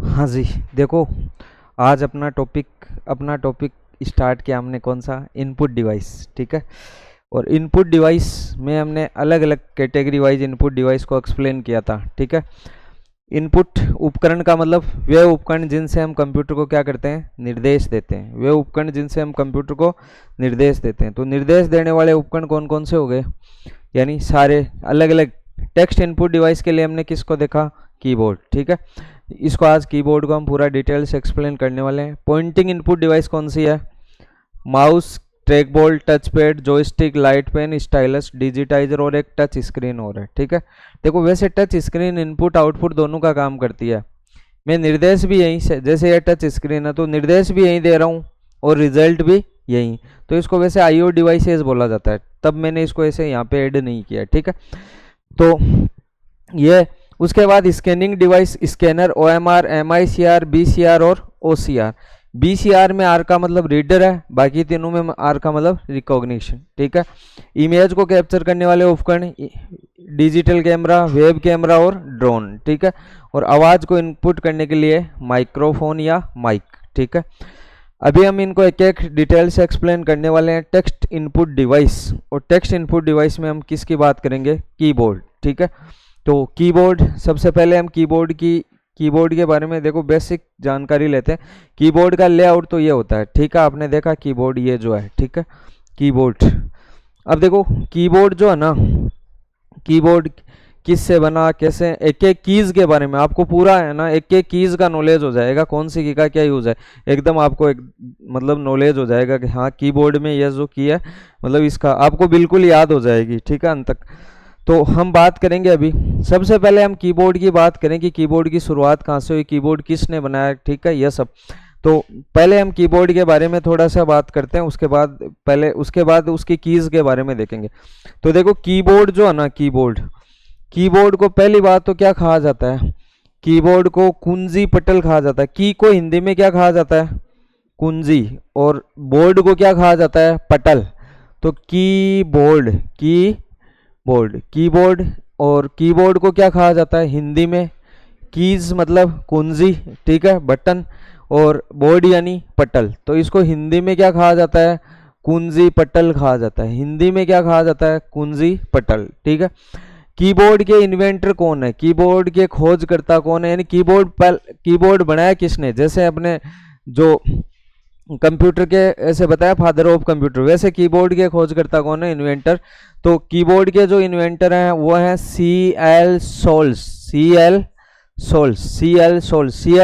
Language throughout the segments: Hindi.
हाँ जी, देखो आज अपना टॉपिक स्टार्ट किया हमने कौन सा, इनपुट डिवाइस। ठीक है। और इनपुट डिवाइस में हमने अलग अलग कैटेगरी वाइज इनपुट डिवाइस को एक्सप्लेन किया था। ठीक है। इनपुट उपकरण का मतलब वे उपकरण जिनसे हम कंप्यूटर को क्या करते हैं, निर्देश देते हैं। वे उपकरण जिनसे हम कंप्यूटर को निर्देश देते हैं। तो निर्देश देने वाले उपकरण कौन कौन से हो गए, यानी सारे अलग अलग। टेक्स्ट इनपुट डिवाइस के लिए हमने किसको देखा, कीबोर्ड। ठीक है। इसको आज कीबोर्ड को हम पूरा डिटेल से एक्सप्लेन करने वाले हैं। पॉइंटिंग इनपुट डिवाइस कौन सी है, mouse, track ball, touch pad, joystick, light pen, stylus, digitizer और एक टच स्क्रीन और है। ठीक है। देखो वैसे टच स्क्रीन इनपुट आउटपुट दोनों का काम करती है। मैं निर्देश भी यहीं से, जैसे ये टच स्क्रीन है तो निर्देश भी यहीं दे रहा हूँ और रिजल्ट भी यहीं। तो इसको वैसे आईओ डिवाइसेस बोला जाता है, तब मैंने इसको ऐसे यहाँ पे ऐड नहीं किया। ठीक है। तो ये उसके बाद scanning device, scanner, OMR, MICR, BCR और ओसीआर। बीसीआर में आर का मतलब रीडर है, बाकी तीनों में आर का मतलब रिकॉग्निशन। ठीक है। इमेज को कैप्चर करने वाले उपकरण डिजिटल कैमरा, वेब कैमरा और ड्रोन। ठीक है। और आवाज़ को इनपुट करने के लिए माइक्रोफोन या माइक। ठीक है। अभी हम इनको एक एक डिटेल से एक्सप्लेन करने वाले हैं। टेक्स्ट इनपुट डिवाइस, और टेक्स्ट इनपुट डिवाइस में हम किसकी बात करेंगे, कीबोर्ड। ठीक है। तो कीबोर्ड, सबसे पहले हम कीबोर्ड के बारे में देखो बेसिक जानकारी लेते हैं। कीबोर्ड का लेआउट तो ये होता है। ठीक है। आपने देखा कीबोर्ड ये जो है, ठीक है, कीबोर्ड। अब देखो कीबोर्ड जो है ना, कीबोर्ड किससे बना, कैसे, एक एक कीज के बारे में आपको पूरा है ना, एक एक कीज का नॉलेज हो जाएगा, कौन सी की का क्या यूज है, एकदम आपको एक मतलब नॉलेज हो जाएगा कि हाँ कीबोर्ड में यह जो की है मतलब इसका आपको बिल्कुल याद हो जाएगी। ठीक है, अंत तक। तो हम बात करेंगे अभी, सबसे पहले हम कीबोर्ड की बात करें कि कीबोर्ड की शुरुआत कहाँ से हुई, कीबोर्ड किसने बनाया। ठीक है, यह सब। तो पहले हम कीबोर्ड के बारे में थोड़ा सा बात करते हैं, उसके बाद उसकी कीज के बारे में देखेंगे। तो देखो कीबोर्ड जो है ना, कीबोर्ड को पहली बात तो क्या कहा जाता है, कीबोर्ड को कुंजी पटल कहा जाता है। की को हिंदी में क्या कहा जाता है, कुंजी। और बोर्ड को क्या कहा जाता है, पटल। तो कीबोर्ड और कीबोर्ड को क्या कहा जाता है हिंदी में, कीज मतलब कुंजी। ठीक है, बटन। और बोर्ड यानी पटल। तो इसको हिंदी में क्या कहा जाता है, कुंजी पटल कहा जाता है। हिंदी में क्या कहा जाता है, कुंजी पटल। ठीक है। कीबोर्ड के इन्वेंटर कौन है, कीबोर्ड के खोजकर्ता कौन है, यानी कीबोर्ड बनाया किसने। जैसे अपने जो कंप्यूटर के ऐसे बताया फादर ऑफ कंप्यूटर, वैसे कीबोर्ड के खोजकर्ता कौन है, इन्वेंटर। तो कीबोर्ड के जो इन्वेंटर हैं वो हैं सी एल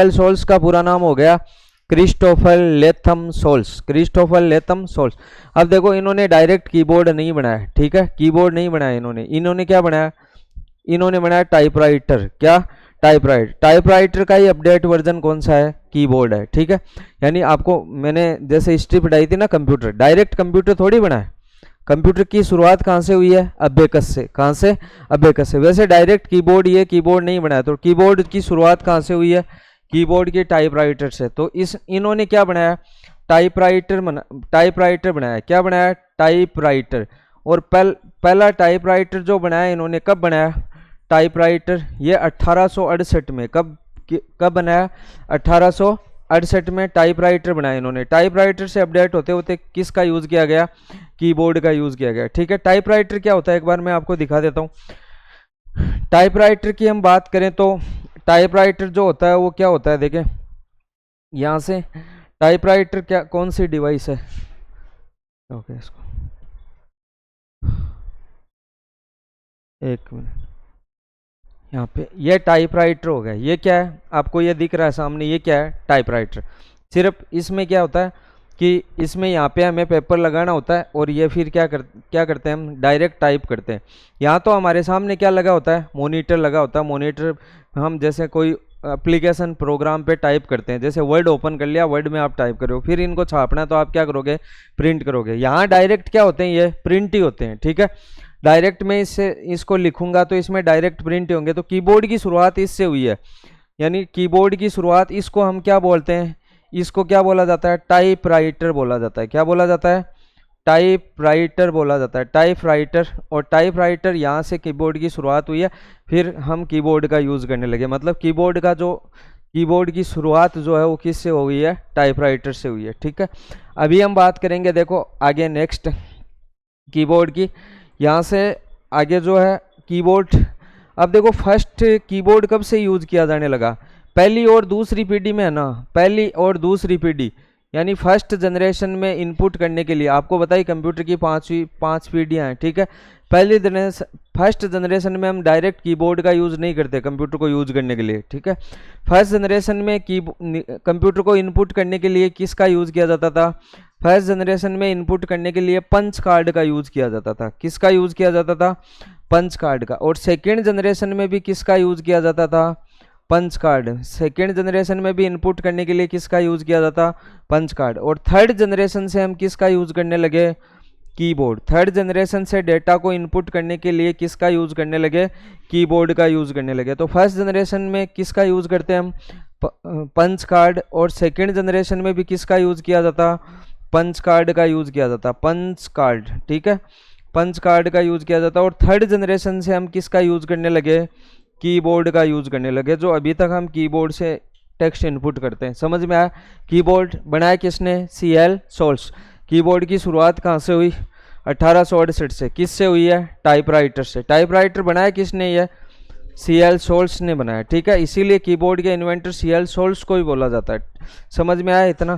सोल्स का पूरा नाम हो गया क्रिस्टोफर लेथम सोल्स। अब देखो इन्होंने डायरेक्ट कीबोर्ड नहीं बनाया। ठीक है, कीबोर्ड नहीं बनाया इन्होंने क्या बनाया, इन्होंने बनाया टाइपराइटर। क्या, टाइपराइटर का ही अपडेट वर्जन कौन सा है, कीबोर्ड है। ठीक है, यानी आपको मैंने जैसे हिस्ट्री पढ़ाई थी ना, कंप्यूटर डायरेक्ट कंप्यूटर थोड़ी बना है। कंप्यूटर की शुरुआत कहाँ से हुई है, अबेकस से। कहाँ से, अबेकस से। वैसे डायरेक्ट कीबोर्ड ये कीबोर्ड नहीं बनाया। तो कीबोर्ड की शुरुआत कहाँ से हुई है, कीबोर्ड के टाइपराइटर से। तो इन्होंने क्या बनाया, टाइपराइटर बनाया। क्या बनाया, टाइपराइटर। और पहला टाइपराइटर जो बनाया इन्होंने, कब बनाया टाइपराइटर, ये 1868 में। कब बनाया, 1868 में टाइपराइटर बनाया इन्होंने। टाइपराइटर से अपडेट होते होते किसका यूज किया गया, कीबोर्ड का यूज किया गया। ठीक है, टाइपराइटर क्या होता है एक बार मैं आपको दिखा देता हूँ। टाइपराइटर की हम बात करें तो टाइपराइटर जो होता है वो क्या होता है, देखें यहां से। टाइपराइटर क्या, कौन सी डिवाइस है, ओके इसको एक मिनट, यहाँ पे ये टाइपराइटर हो गया। ये क्या है, आपको ये दिख रहा है सामने, ये क्या है, टाइपराइटर। सिर्फ इसमें क्या होता है कि इसमें यहाँ पे हमें पेपर लगाना होता है और ये फिर क्या करते हैं हम, डायरेक्ट टाइप करते हैं। यहाँ तो हमारे सामने क्या लगा होता है, मॉनिटर लगा होता है। मॉनिटर हम जैसे कोई एप्लीकेशन प्रोग्राम पे टाइप करते हैं, जैसे वर्ड ओपन कर लिया, वर्ड में आप टाइप करो, फिर इनको छापना है तो आप क्या करोगे, प्रिंट करोगे। यहाँ डायरेक्ट क्या होते हैं, ये प्रिंट ही होते हैं। ठीक है, डायरेक्ट में इसको लिखूंगा तो इसमें डायरेक्ट प्रिंट होंगे। तो कीबोर्ड की शुरुआत इससे हुई है, यानी कीबोर्ड की शुरुआत, इसको हम क्या बोलते हैं, इसको क्या बोला जाता है, टाइपराइटर बोला जाता है। क्या बोला जाता है, टाइपराइटर बोला जाता है, टाइपराइटर। और टाइपराइटर यहाँ से कीबोर्ड की शुरुआत हुई है, फिर हम कीबोर्ड का यूज़ करने लगे। मतलब कीबोर्ड का जो कीबोर्ड की शुरुआत जो है वो किससे हुई है, टाइपराइटर से हुई है। ठीक है, अभी हम बात करेंगे देखो आगे नेक्स्ट कीबोर्ड की। यहाँ से आगे जो है कीबोर्ड, अब देखो फर्स्ट कीबोर्ड कब से यूज किया जाने लगा, पहली और दूसरी पीढ़ी में है ना, पहली और दूसरी पीढ़ी यानी फर्स्ट जनरेशन में इनपुट करने के लिए। आपको बताइए कंप्यूटर की पांच पीढ़ियां हैं। ठीक है, पहली जनरेशन फर्स्ट जनरेशन में हम डायरेक्ट कीबोर्ड का यूज़ नहीं करते कंप्यूटर को यूज करने के लिए। ठीक है, फर्स्ट जनरेशन में कंप्यूटर को इनपुट करने के लिए किसका यूज़ किया जाता था, फर्स्ट जनरेशन में इनपुट करने के लिए पंच कार्ड का यूज़ किया जाता था। किसका यूज़ किया जाता था, पंच कार्ड का। और सेकेंड जनरेशन में भी किसका यूज़ किया जाता था, पंच कार्ड। सेकेंड जनरेशन में भी इनपुट करने के लिए किसका यूज़ किया जाता, पंच कार्ड। और थर्ड जनरेशन से हम किसका यूज़ करने लगे, कीबोर्ड। थर्ड जनरेशन से डेटा को इनपुट करने के लिए किसका यूज़ करने लगे, कीबोर्ड का यूज़ करने लगे। तो फर्स्ट जनरेशन में किसका यूज़ करते हैं हम, पंच कार्ड। और सेकेंड जनरेशन में भी किसका यूज़ किया जाता, पंच कार्ड का यूज़ किया जाता, पंच कार्ड। ठीक है, पंच कार्ड का यूज़ किया जाता। और थर्ड जनरेशन से हम किसका यूज़ करने लगे, कीबोर्ड का यूज़ करने लगे। जो अभी तक हम कीबोर्ड से टेक्स्ट इनपुट करते हैं। समझ में आया, कीबोर्ड बनाया किसने, CL सोल्स। कीबोर्ड की शुरुआत कहाँ से हुई, 1868 से। किससे हुई है, टाइपराइटर से। टाइपराइटर बनाया किसने, ये CL सोल्स ने बनाया। ठीक है, इसीलिए कीबोर्ड के इन्वेंटर CL सोल्स को ही बोला जाता है। समझ में आया इतना।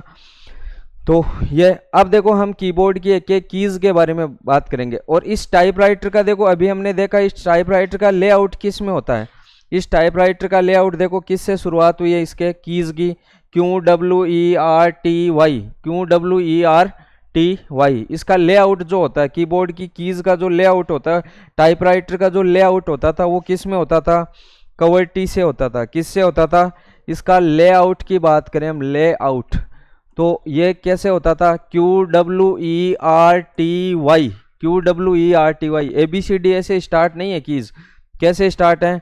तो ये अब देखो हम कीबोर्ड की एक एक कीज़ के बारे में बात करेंगे। और इस टाइपराइटर का देखो अभी हमने देखा इस टाइपराइटर का लेआउट किस में होता है। इस टाइपराइटर का लेआउट देखो किससे शुरुआत हुई है, इसके कीज़ की, QWERTY, QWERTY। इसका लेआउट जो होता है, कीबोर्ड की कीज़ का जो लेआउट होता है, टाइपराइटर का जो लेआउट होता था वो किस में होता था, QWERTY से होता था। किससे होता था, इसका लेआउट की बात करें हम, लेआउट, तो ये कैसे होता था, QWERTY, QWERTY। ABCD ऐसे स्टार्ट नहीं है कीज, कैसे स्टार्ट है,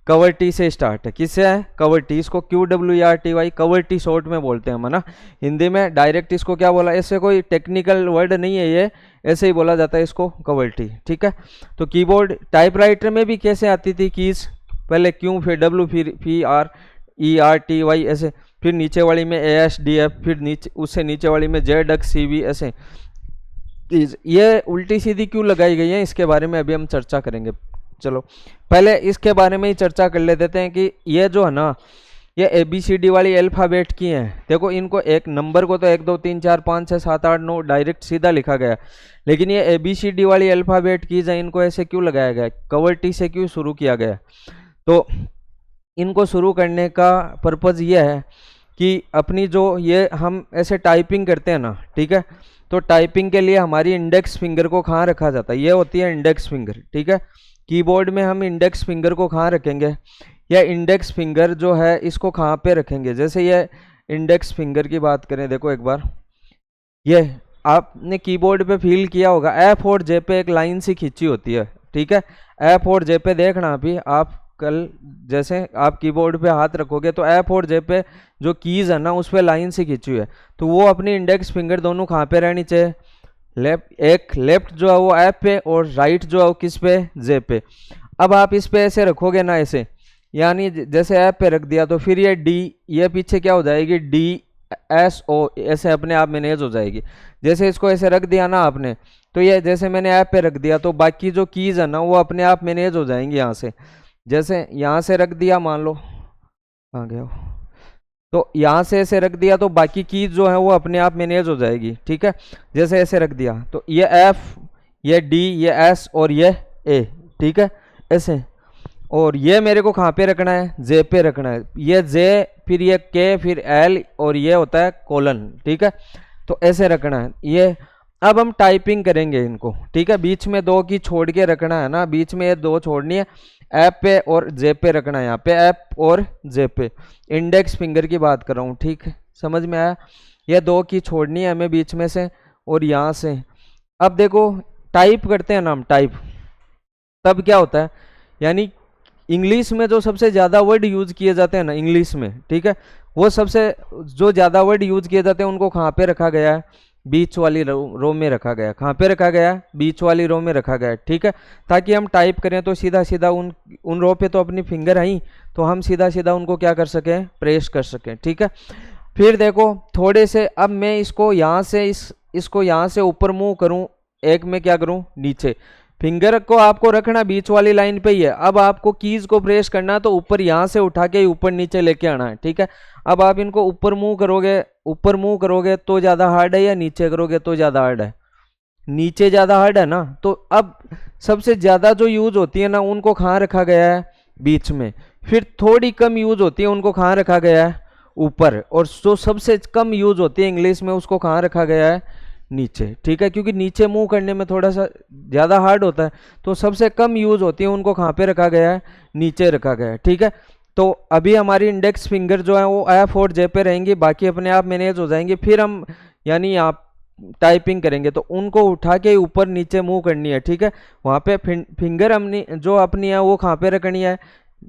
QWERTY से स्टार्ट है। किससे है, QWERTY। इसको QWERTY QWERTY शॉर्ट में बोलते हैं हम, है ना। हिंदी में डायरेक्ट इसको क्या बोला, ऐसे कोई टेक्निकल वर्ड नहीं है ये, ऐसे ही बोला जाता है इसको, QWERTY। ठीक है, तो कीबोर्ड टाइपराइटर में भी कैसे आती थी कीज, पहले Q फिर W फिर PRERTY ऐसे, फिर नीचे वाली में ASDF, फिर नीचे उससे नीचे वाली में ZXCB ऐसे। ये उल्टी सीधी क्यों लगाई गई है, इसके बारे में अभी हम चर्चा करेंगे। चलो पहले इसके बारे में ही चर्चा कर लेते हैं कि ये जो है ना, ये ABCD वाली अल्फ़ाबेट की हैं। देखो इनको एक नंबर को तो 1 2 3 4 5 6 7 8 9 डायरेक्ट सीधा लिखा गया, लेकिन ये ABCD वाली अल्फ़ाबेट की है, इनको ऐसे क्यों लगाया गया, QWERTY से क्यों शुरू किया गया। तो इनको शुरू करने का पर्पज़ ये है कि अपनी जो ये हम ऐसे टाइपिंग करते हैं ना, ठीक है, तो टाइपिंग के लिए हमारी इंडेक्स फिंगर को कहाँ रखा जाता है, ये होती है इंडेक्स फिंगर। ठीक है, कीबोर्ड में हम इंडेक्स फिंगर को कहाँ रखेंगे, या इंडेक्स फिंगर जो है इसको कहाँ पे रखेंगे। जैसे ये इंडेक्स फिंगर की बात करें, देखो एक बार, ये आपने कीबोर्ड पे फील किया होगा, F और J पे एक लाइन सी खींची होती है। ठीक है, F और J पे देखना अभी आप कल जैसे आप कीबोर्ड पे हाथ रखोगे तो F और J पे जो कीज़ है ना उस पर लाइन से खींची हुई है, तो वो अपनी इंडेक्स फिंगर दोनों कहाँ पे रहनी चाहिए, एक लेफ्ट जो है वो F पे और राइट जो है वो किस पे, J पे। अब आप इस पे ऐसे रखोगे ना ऐसे, यानी जैसे F पे रख दिया तो फिर ये D, ये पीछे क्या हो जाएगी, DSO ऐसे अपने आप मैनेज हो जाएगी। जैसे इसको ऐसे रख दिया ना आपने, तो ये जैसे मैंने F पे रख दिया तो बाकी जो कीज़ है ना वो अपने आप मैनेज हो जाएंगी यहाँ से। जैसे यहाँ से रख दिया, मान लो आ गया हो, तो यहाँ से ऐसे रख दिया तो बाकी कीज जो है वो अपने आप मैनेज हो जाएगी। ठीक है, जैसे ऐसे रख दिया तो ये F, ये D, ये S और ये A। ठीक है, ऐसे। और ये मेरे को कहाँ पे रखना है, J पे रखना है। ये J, फिर ये K, फिर L और ये होता है कोलन। ठीक है, तो ऐसे रखना है ये। अब हम टाइपिंग करेंगे इनको। ठीक है, बीच में 2 की छोड़ के रखना है ना, बीच में ये 2 छोड़नी है, F पे और J पे रखना है, यहाँ पे F और J पे। इंडेक्स फिंगर की बात कर रहा हूँ। ठीक है, समझ में आया, ये 2 की छोड़नी है हमें बीच में से और यहाँ से। अब देखो टाइप करते हैं ना हम, टाइप तब क्या होता है, यानी इंग्लिश में जो सबसे ज़्यादा वर्ड यूज़ किए जाते हैं ना इंग्लिश में, ठीक है, वो सबसे जो ज़्यादा वर्ड यूज़ किए जाते हैं उनको कहाँ पे रखा गया है, बीच वाली रो में रखा गया। कहाँ पे रखा गया? बीच वाली रो में रखा गया, ठीक है, ताकि हम टाइप करें तो सीधा सीधा उन रो पे तो अपनी फिंगर आई, तो हम सीधा सीधा उनको क्या कर सकें? प्रेस कर सकें, ठीक है। फिर देखो थोड़े से, अब मैं इसको यहाँ से इसको यहाँ से ऊपर मूव करूँ, एक में क्या करूँ? नीचे। फिंगर को आपको रखना बीच वाली लाइन पे ही है। अब आपको कीज को प्रेस करना तो ऊपर यहाँ से उठा के ऊपर नीचे लेके आना है, ठीक है। अब आप इनको ऊपर मूव करोगे तो ज़्यादा हार्ड है या नीचे करोगे तो ज़्यादा हार्ड है? नीचे ज़्यादा हार्ड है ना। तो अब सबसे ज़्यादा जो यूज होती है ना, उनको कहाँ रखा गया है? बीच में। फिर थोड़ी कम यूज होती है, उनको कहाँ रखा गया है? ऊपर। और जो सबसे कम यूज होती है इंग्लिश में, उसको कहाँ रखा गया है? नीचे, ठीक है, क्योंकि नीचे मूव करने में थोड़ा सा ज़्यादा हार्ड होता है, तो सबसे कम यूज होती है, उनको कहाँ पे रखा गया है? नीचे रखा गया है, ठीक है। तो अभी हमारी इंडेक्स फिंगर जो है वो एफ और जे पे रहेंगी, बाकी अपने आप मैनेज हो जाएंगे। फिर हम यानी आप टाइपिंग करेंगे तो उनको उठा के ऊपर नीचे मूव करनी है, ठीक है। वहाँ पे फिंगर हमने जो अपनी है वो कहाँ पे रखनी है?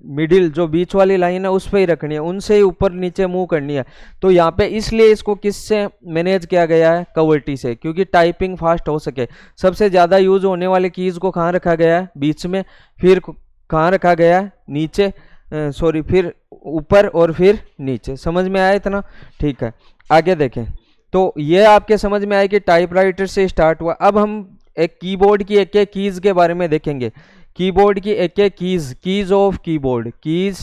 मिडिल जो बीच वाली लाइन है उस पे ही रखनी है, उनसे ही ऊपर नीचे मूव करनी है। तो यहाँ पे इसलिए इसको किससे मैनेज किया गया है? कवर्टी से, क्योंकि टाइपिंग फास्ट हो सके। सबसे ज़्यादा यूज होने वाले कीज को कहाँ रखा गया है? बीच में। फिर कहाँ रखा गया है? नीचे, सॉरी, फिर ऊपर और फिर नीचे। समझ में आया इतना? ठीक है, आगे देखें। तो ये आपके समझ में आया कि टाइपराइटर से स्टार्ट हुआ। अब हम एक कीबोर्ड की एक एक कीज के बारे में देखेंगे। कीबोर्ड की एक एक कीज ऑफ कीबोर्ड, कीज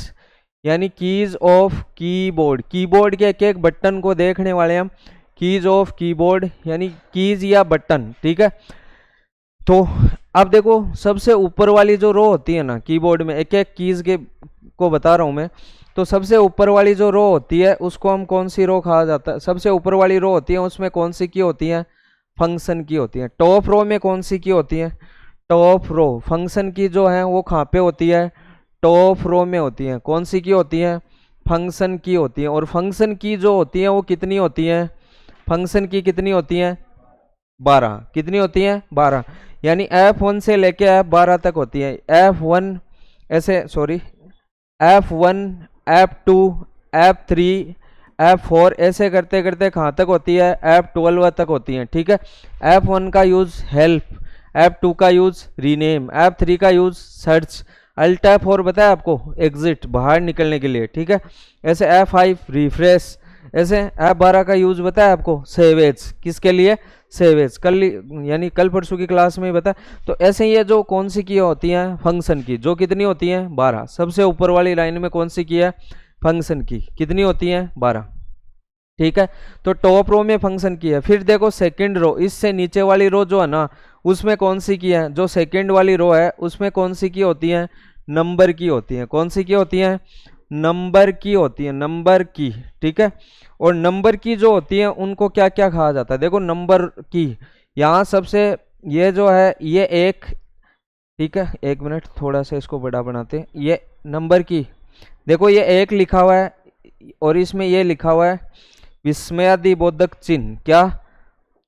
यानी कीज ऑफ कीबोर्ड। कीबोर्ड के एक एक बटन को देखने वाले हम कीज ऑफ कीबोर्ड यानी कीज या बटन, ठीक है। तो अब देखो सबसे ऊपर वाली जो रो होती है ना कीबोर्ड में, एक एक कीज के को बता रहा हूं मैं। तो सबसे ऊपर वाली जो रो होती है उसको हम कौन सी रो कहा जाता है? सबसे ऊपर वाली रो होती है उसमें कौन सी की होती है? फंक्शन की होती है। टॉप रो में कौन सी की होती है? Top row. फंक्शन की जो है वो कहाँ पे होती है? टॉप रो में होती है। कौन सी की होती है? फंक्शन की होती है। और फंक्शन की जो होती है वो कितनी होती है? फंक्शन की कितनी होती है? 12। कितनी होती है? 12। यानी F1 से लेके F12 तक होती है। F1 ऐसे, sorry, F1, F2, F3, F4 ऐसे करते करते कहाँ तक होती है? F12 तक होती है, ठीक है। F1 का यूज हेल्प, F2 का यूज रीनेम, F3 का यूज सर्च, अल्ट F4 बताया आपको एग्जिट, बाहर निकलने के लिए, ठीक है। ऐसे F5 रिफ्रेश, ऐसे F12 का यूज बताया आपको सेवेज, किसके लिए? सेवेज। कल यानी कल परसों की क्लास में ही बताया। तो ऐसे ये जो कौन सी की होती हैं? फंक्शन की, जो कितनी होती हैं? 12। सबसे ऊपर वाली लाइन में कौन सी की है? फंक्शन की। कितनी होती हैं? 12, ठीक है। तो टॉप रो में फंक्शन की है। फिर देखो सेकंड रो, इससे नीचे वाली रो जो है ना उसमें कौन सी की है? जो सेकंड वाली रो है उसमें कौन सी की होती है? नंबर की होती है। कौन सी की होती है? नंबर की होती है, नंबर की, ठीक है। और नंबर की जो होती है उनको क्या क्या कहा जाता है? देखो नंबर की यहाँ सबसे, ये जो है ये एक, ठीक है, एक मिनट थोड़ा सा इसको बड़ा बनाते हैं। ये नंबर की, देखो ये एक लिखा हुआ है और इसमें ये लिखा हुआ है विस्मयादिबोधक चिन्ह। क्या?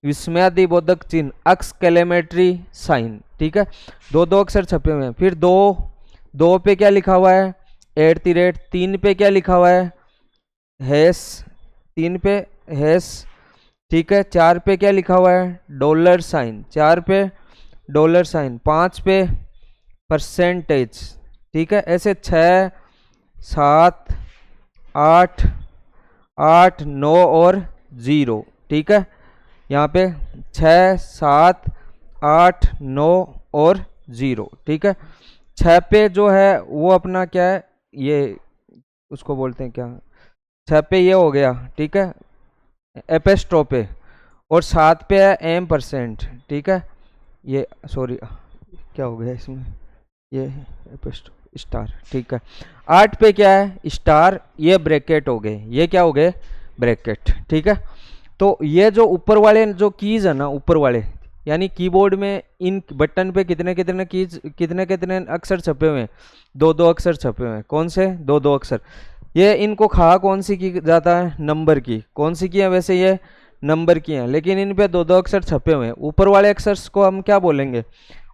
विस्मयादिबोधक चिन्ह, एक्सक्लेमेटरी साइन, ठीक है। दो दो अक्षर छपे हुए हैं। फिर दो पे क्या लिखा हुआ है? @ 3 पे क्या लिखा हुआ है? हैश, 3 पे हैश, ठीक है। 4 पे क्या लिखा हुआ है? डॉलर साइन, 4 पे डॉलर साइन। 5 पे परसेंटेज, ठीक है। ऐसे 6, 7, 8, 8, 9 और 0, ठीक है। यहाँ पे 6, 7, 8, 9 और 0, ठीक है। 6 पे जो है वो अपना क्या है? ये उसको बोलते हैं क्या? 6 पे ये हो गया, ठीक है, एपेस्ट्रोपे। और 7 पे है %, ठीक है। ये सॉरी क्या हो गया इसमें? ये एपेस्ट्रो स्टार, ठीक है। 8 पे क्या है? स्टार, ये ब्रैकेट हो गए, ये क्या हो गए? ब्रैकेट, ठीक है। तो ये जो ऊपर वाले जो कीज है ना, ऊपर वाले यानी कीबोर्ड में इन बटन पे कितने कितने कीज, कितने कितने अक्षर छपे हुए हैं? 2-2 अक्षर छपे हुए हैं। कौन से? 2-2 अक्षर। ये इनको खा कौन सी की जाता है? नंबर की। कौन सी की है? वैसे ये नंबर की है, लेकिन इन पे 2-2 अक्षर छपे हुए हैं। ऊपर वाले अक्षर को हम क्या बोलेंगे?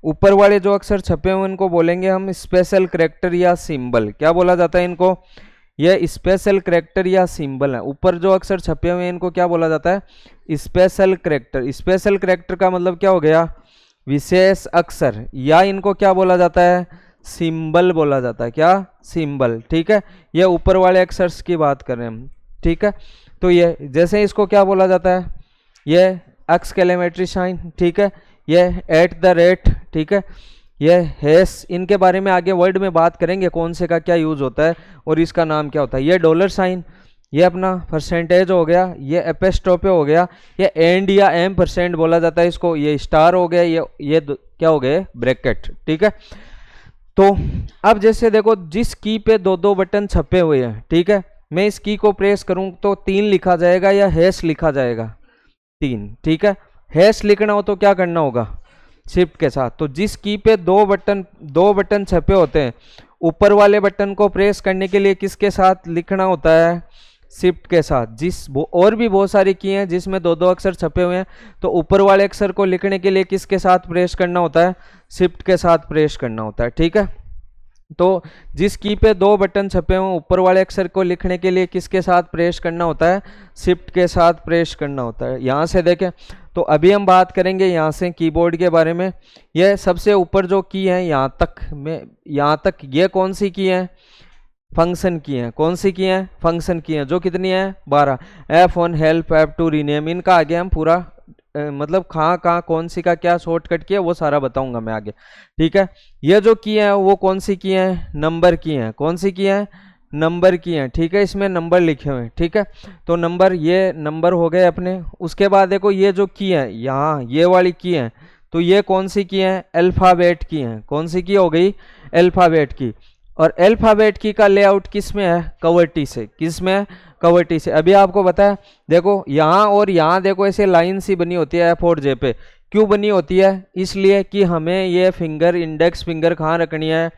ऊपर वाले जो अक्षर छपे हुए हैं इनको बोलेंगे हम स्पेशल कैरेक्टर या सिंबल। क्या बोला जाता है इनको? ये स्पेशल कैरेक्टर या सिंबल है। ऊपर जो अक्षर छपे हुए हैं इनको क्या बोला जाता है? Special character. स्पेशल कैरेक्टर का मतलब क्या हो गया? विशेष अक्षर, या इनको क्या बोला जाता है? सिंबल बोला जाता है। क्या? सिंबल। ठीक है, ये ऊपर वाले अक्षर्स की बात कर रहे हैं हम। ठीक है, तो ये जैसे इसको क्या बोला जाता है? ये एक्सक्लेमेटरी साइन। ठीक है, ये एट द रेट। ठीक है, ये हैश। इनके बारे में आगे वर्ड में बात करेंगे कौन से का क्या यूज होता है और इसका नाम क्या होता है। ये डॉलर साइन, ये अपना परसेंटेज हो गया, ये एपेस्ट्रोफे हो गया, ये एंड या एम परसेंट बोला जाता है इसको, ये स्टार हो गया, ये क्या हो गए? ब्रैकेट। ठीक है, तो अब जैसे देखो जिस की पे दो दो बटन छपे हुए हैं, ठीक है, मैं इस की को प्रेस करूं तो 3 लिखा जाएगा या हैश लिखा जाएगा? 3। ठीक है, हैश लिखना हो तो क्या करना होगा? शिफ्ट के साथ। तो जिस की पे दो बटन छपे होते हैं, ऊपर वाले बटन को प्रेस करने के लिए किसके साथ लिखना होता है? शिफ्ट के साथ। और भी बहुत सारी की हैं जिसमें दो दो अक्षर छपे हुए हैं, तो ऊपर वाले अक्षर को लिखने के लिए किसके साथ प्रेस करना होता है? शिफ्ट के साथ प्रेस करना होता है। ठीक है, तो जिस की पे दो बटन छपे हुए ऊपर वाले अक्षर को लिखने के लिए किसके साथ प्रेस करना होता है? शिफ्ट के साथ प्रेस करना होता है। यहाँ से देखें तो अभी हम बात करेंगे यहाँ से कीबोर्ड के बारे में। यह सबसे ऊपर जो की है यहाँ तक ये कौन सी की है? फंक्शन की है। कौन सी की है? फंक्शन की है, जो कितनी है? 12। F1 help, F2 rename. इनका आगे हम पूरा मतलब कहाँ कौन सी का क्या शॉर्टकट किया वो सारा बताऊंगा मैं आगे। ठीक है, ये जो की है वो कौन सी की है? नंबर की है। कौन सी की है? नंबर की है। ठीक है, इसमें नंबर लिखे हुए हैं। ठीक है, तो नंबर, ये नंबर हो गए अपने। उसके बाद देखो ये जो की है यहाँ, ये वाली की है, तो ये कौन सी की है? अल्फाबेट की है। कौन सी की हो गई? अल्फाबेट की। और अल्फाबेट की का लेआउट किस में है? कवर टी से। किस में है? कवर टी से। अभी आपको बताया, देखो यहाँ और यहाँ देखो ऐसे लाइन सी बनी होती है F और J पे। क्यों बनी होती है? इसलिए कि हमें ये फिंगर, इंडेक्स फिंगर कहाँ रखनी है?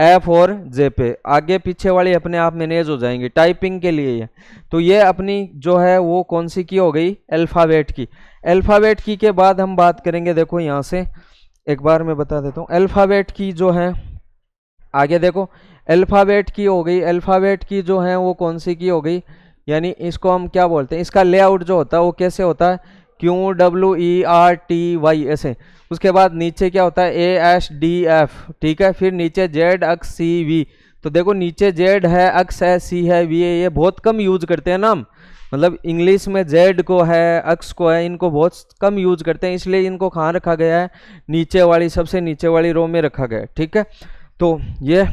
F और J पे। आगे पीछे वाली अपने आप मैनेज हो जाएंगी टाइपिंग के लिए ये। तो ये अपनी जो है वो कौन सी की हो गई? अल्फाबेट की। अल्फाबेट की के बाद हम बात करेंगे, देखो यहाँ से एक बार मैं बता देता हूँ। अल्फाबेट की जो है आगे देखो, अल्फाबेट की हो गई। अल्फाबेट की जो है वो कौन सी की हो गई? यानी इसको हम क्या बोलते हैं? इसका लेआउट जो होता है वो कैसे होता है? QWERTY ऐसे। उसके बाद नीचे क्या होता है? ASDF। ठीक है, फिर नीचे Z अक्ष CV। तो देखो नीचे Z है, अक्ष है, C है, V है। ये बहुत कम यूज करते हैं ना हम, मतलब इंग्लिश में Z को है, अक्ष को है, इनको बहुत कम यूज करते हैं, इसलिए इनको कहाँ रखा गया है? नीचे वाली, सबसे नीचे वाली रो में रखा गया है। ठीक है, तो ये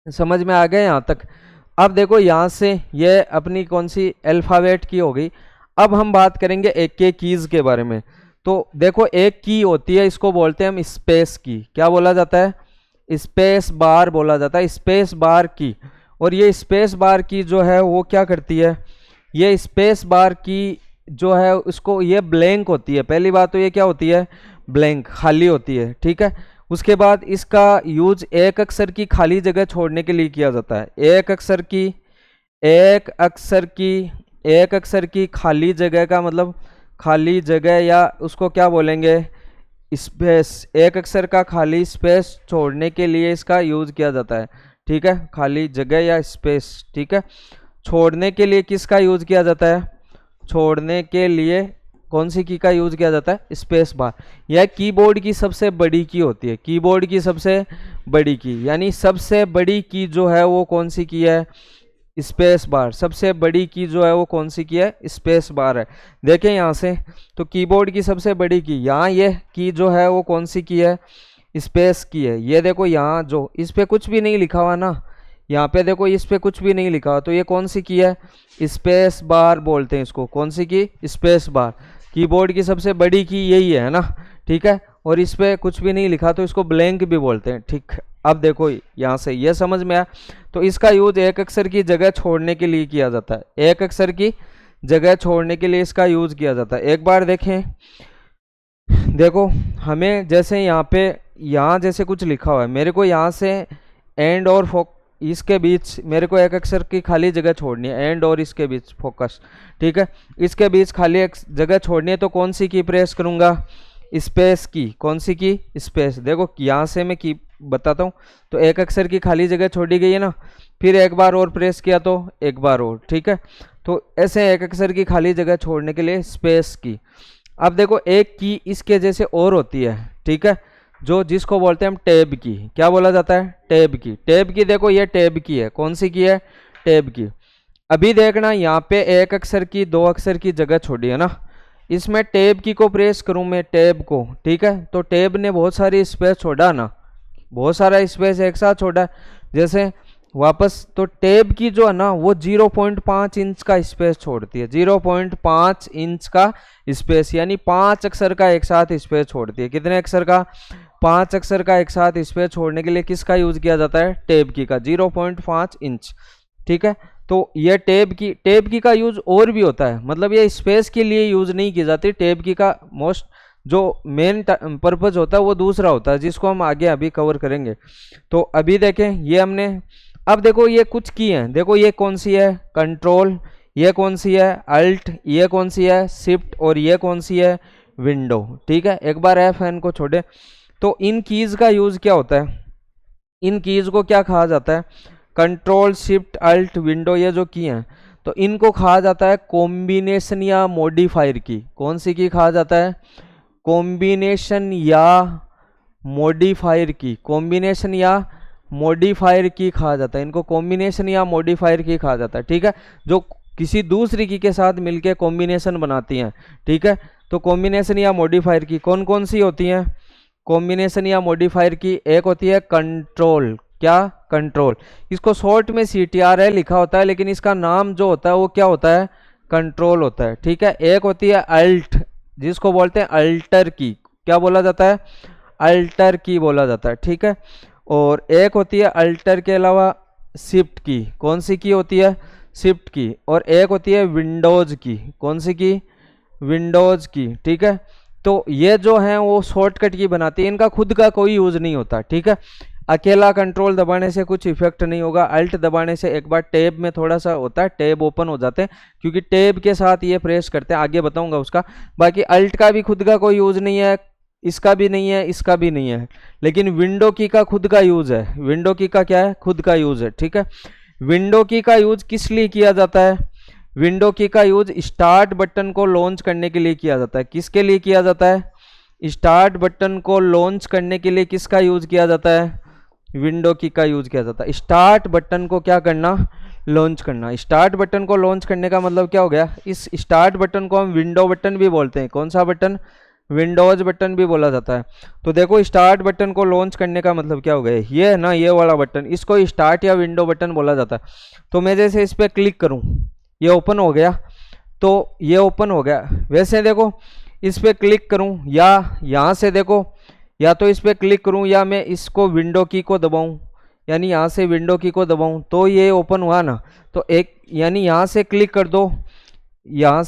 समझ में आ गया यहाँ तक। अब देखो यहाँ से ये अपनी कौन सी? अल्फाबेट की हो गई। अब हम बात करेंगे एक के कीज के बारे में। तो देखो एक की होती है, इसको बोलते हैं हम स्पेस की। क्या बोला जाता है? स्पेस बार बोला जाता है, स्पेस बार की। और ये स्पेस बार की जो है वो क्या करती है? ये स्पेस बार की जो है उसको, ये ब्लैंक होती है। पहली बात तो ये क्या होती है? ब्लैंक, खाली होती है। ठीक है, उसके बाद इसका यूज एक अक्षर की खाली जगह छोड़ने के लिए किया जाता है। एक अक्षर की खाली जगह का मतलब खाली जगह, या उसको क्या बोलेंगे? स्पेस। एक अक्षर का खाली स्पेस छोड़ने के लिए इसका यूज किया जाता है। ठीक है, खाली जगह या स्पेस। ठीक है, छोड़ने के लिए किसका यूज किया जाता है? छोड़ने के लिए कौन सी की का यूज किया जाता है? Space bar. यह कीबोर्ड की सबसे बड़ी की होती है। कीबोर्ड की सबसे बड़ी की, यानी सबसे बड़ी की जो है वो कौन सी की है? Space bar. सबसे बड़ी की जो है वो कौन सी की है? स्पेस बार है। देखें यहाँ से, तो कीबोर्ड की सबसे बड़ी की, यहाँ ये की जो है वो कौन सी की है? स्पेस की है। ये देखो यहाँ जो इस पे कुछ भी नहीं लिखा हुआ ना, यहाँ पे देखो इस पे कुछ भी नहीं लिखा हुआ, तो ये कौन सी की है? स्पेस बार बोलते हैं इसको। कौन सी की? Space bar. कीबोर्ड की सबसे बड़ी की यही है ना। ठीक है, और इस पे कुछ भी नहीं लिखा तो इसको ब्लैंक भी बोलते हैं। ठीक, अब देखो यहाँ से ये समझ में आया। तो इसका यूज एक अक्षर की जगह छोड़ने के लिए किया जाता है। एक अक्षर की जगह छोड़ने के लिए इसका यूज किया जाता है। एक बार देखें, देखो हमें जैसे यहाँ जैसे कुछ लिखा हुआ है, मेरे को यहाँ से एंड और इसके बीच मेरे को एक अक्षर की खाली जगह छोड़नी है। एंड और इसके बीच फोकस। ठीक है, इसके बीच खाली एक जगह छोड़नी है, तो कौन सी की प्रेस करूंगा? स्पेस की, कौन सी की, स्पेस। देखो यहाँ से मैं की बताता हूँ, तो एक अक्षर की खाली जगह छोड़ी गई है ना, फिर एक बार और प्रेस किया तो एक बार और, ठीक है। तो ऐसे एक अक्षर की खाली जगह छोड़ने के लिए स्पेस की। अब देखो एक की इसके जैसे और होती है, ठीक है, जो जिसको बोलते हैं हम टैब की। क्या बोला जाता है, टैब की। टैब की देखो ये टैब की है, कौन सी की है, टैब की। अभी देखना यहाँ पे एक अक्षर की, दो अक्षर की जगह छोड़ी है ना, इसमें टैब की को प्रेस करूं मैं, टैब को, ठीक है, तो टैब ने बहुत सारी स्पेस छोड़ा ना, बहुत सारा स्पेस एक साथ छोड़ा। जैसे वापस तो टैब की जो है ना वो 0.5 इंच का स्पेस छोड़ती है, 0.5 इंच का स्पेस, यानी 5 अक्षर का एक साथ स्पेस छोड़ती है। कितने अक्षर का, 5 अक्षर का एक साथ स्पेस छोड़ने के लिए किसका यूज किया जाता है, टैब की का, 0.5 इंच, ठीक है। तो ये टैब की का यूज और भी होता है, मतलब ये स्पेस के लिए यूज नहीं की जाती। टैब की का मोस्ट जो मेन पर्पज होता है वो दूसरा होता है, जिसको हम आगे अभी कवर करेंगे। तो अभी देखें ये हमने, अब देखो ये कुछ की हैं, देखो ये कौन सी है, कंट्रोल, ये कौन सी है, अल्ट, ये कौन सी है, शिफ्ट, और ये कौन सी है, विंडो, ठीक है। एक बार F9 को छोड़े, तो इन कीज का यूज क्या होता है, इन कीज को क्या कहा जाता है, कंट्रोल शिफ्ट अल्ट विंडो, ये जो की हैं, तो इनको कहा जाता है कॉम्बिनेशन या मॉडिफायर की। कौन सी की कहा जाता है, कॉम्बिनेशन या मॉडिफायर की, कॉम्बिनेशन या मॉडिफायर की कहा जाता है, इनको कॉम्बिनेशन या मॉडिफायर की कहा जाता है, ठीक है, जो किसी दूसरी की के साथ मिलके कॉम्बिनेशन बनाती हैं, ठीक है। तो कॉम्बिनेशन या मॉडिफायर की कौन कौन सी होती हैं, कॉम्बिनेशन या मॉडिफायर की एक होती है कंट्रोल, क्या, कंट्रोल, इसको शॉर्ट में CTRL लिखा होता है, लेकिन इसका नाम जो होता है वो क्या होता है, कंट्रोल होता है, ठीक है। एक होती है अल्ट, जिसको बोलते हैं अल्टर की, क्या बोला जाता है, अल्टर की बोला जाता है, ठीक है। और एक होती है अल्टर के अलावा शिफ्ट की, कौन सी की होती है, शिफ्ट की। और एक होती है विंडोज की, कौन सी की, विंडोज की, ठीक है। तो ये जो है वो शॉर्टकट की बनाती है, इनका खुद का कोई यूज नहीं होता, ठीक है। अकेला कंट्रोल दबाने से कुछ इफेक्ट नहीं होगा, अल्ट दबाने से एक बार टैब में थोड़ा सा होता है, टैब ओपन हो जाते हैं, क्योंकि टैब के साथ ये प्रेस करते हैं, आगे बताऊंगा उसका। बाकी अल्ट का भी खुद का कोई यूज नहीं है, इसका भी नहीं है, इसका भी नहीं है, लेकिन विंडो की का खुद का यूज है, विंडो की का क्या है, खुद का यूज है, ठीक है। विंडो की का यूज किस लिए किया जाता है, विंडो की का यूज स्टार्ट बटन को लॉन्च करने के लिए किया जाता है। किसके लिए किया जाता है, स्टार्ट बटन को लॉन्च करने के लिए किसका यूज किया जाता है, विंडो की का यूज किया जाता है। स्टार्ट बटन को क्या करना, लॉन्च करना। स्टार्ट बटन को लॉन्च करने का मतलब क्या हो गया, इस स्टार्ट बटन को हम विंडो बटन भी बोलते हैं। कौन सा बटन, विंडोज बटन भी बोला जाता है। तो देखो स्टार्ट बटन को लॉन्च करने का मतलब क्या हो गया, ये है ना, ये वाला बटन, इसको स्टार्ट या विंडो बटन बोला जाता है। तो मैं जैसे इस पर क्लिक करूं, ये ओपन हो गया, तो ये ओपन हो गया। वैसे देखो इस पर क्लिक करूं, या यहाँ से देखो, या तो इस पर क्लिक करूं, या मैं इसको विंडो की को दबाऊं, यानी यहाँ से विंडो की को दबाऊं, तो ये ओपन हुआ ना। तो एक यानी यहाँ से क्लिक कर दो, यहाँ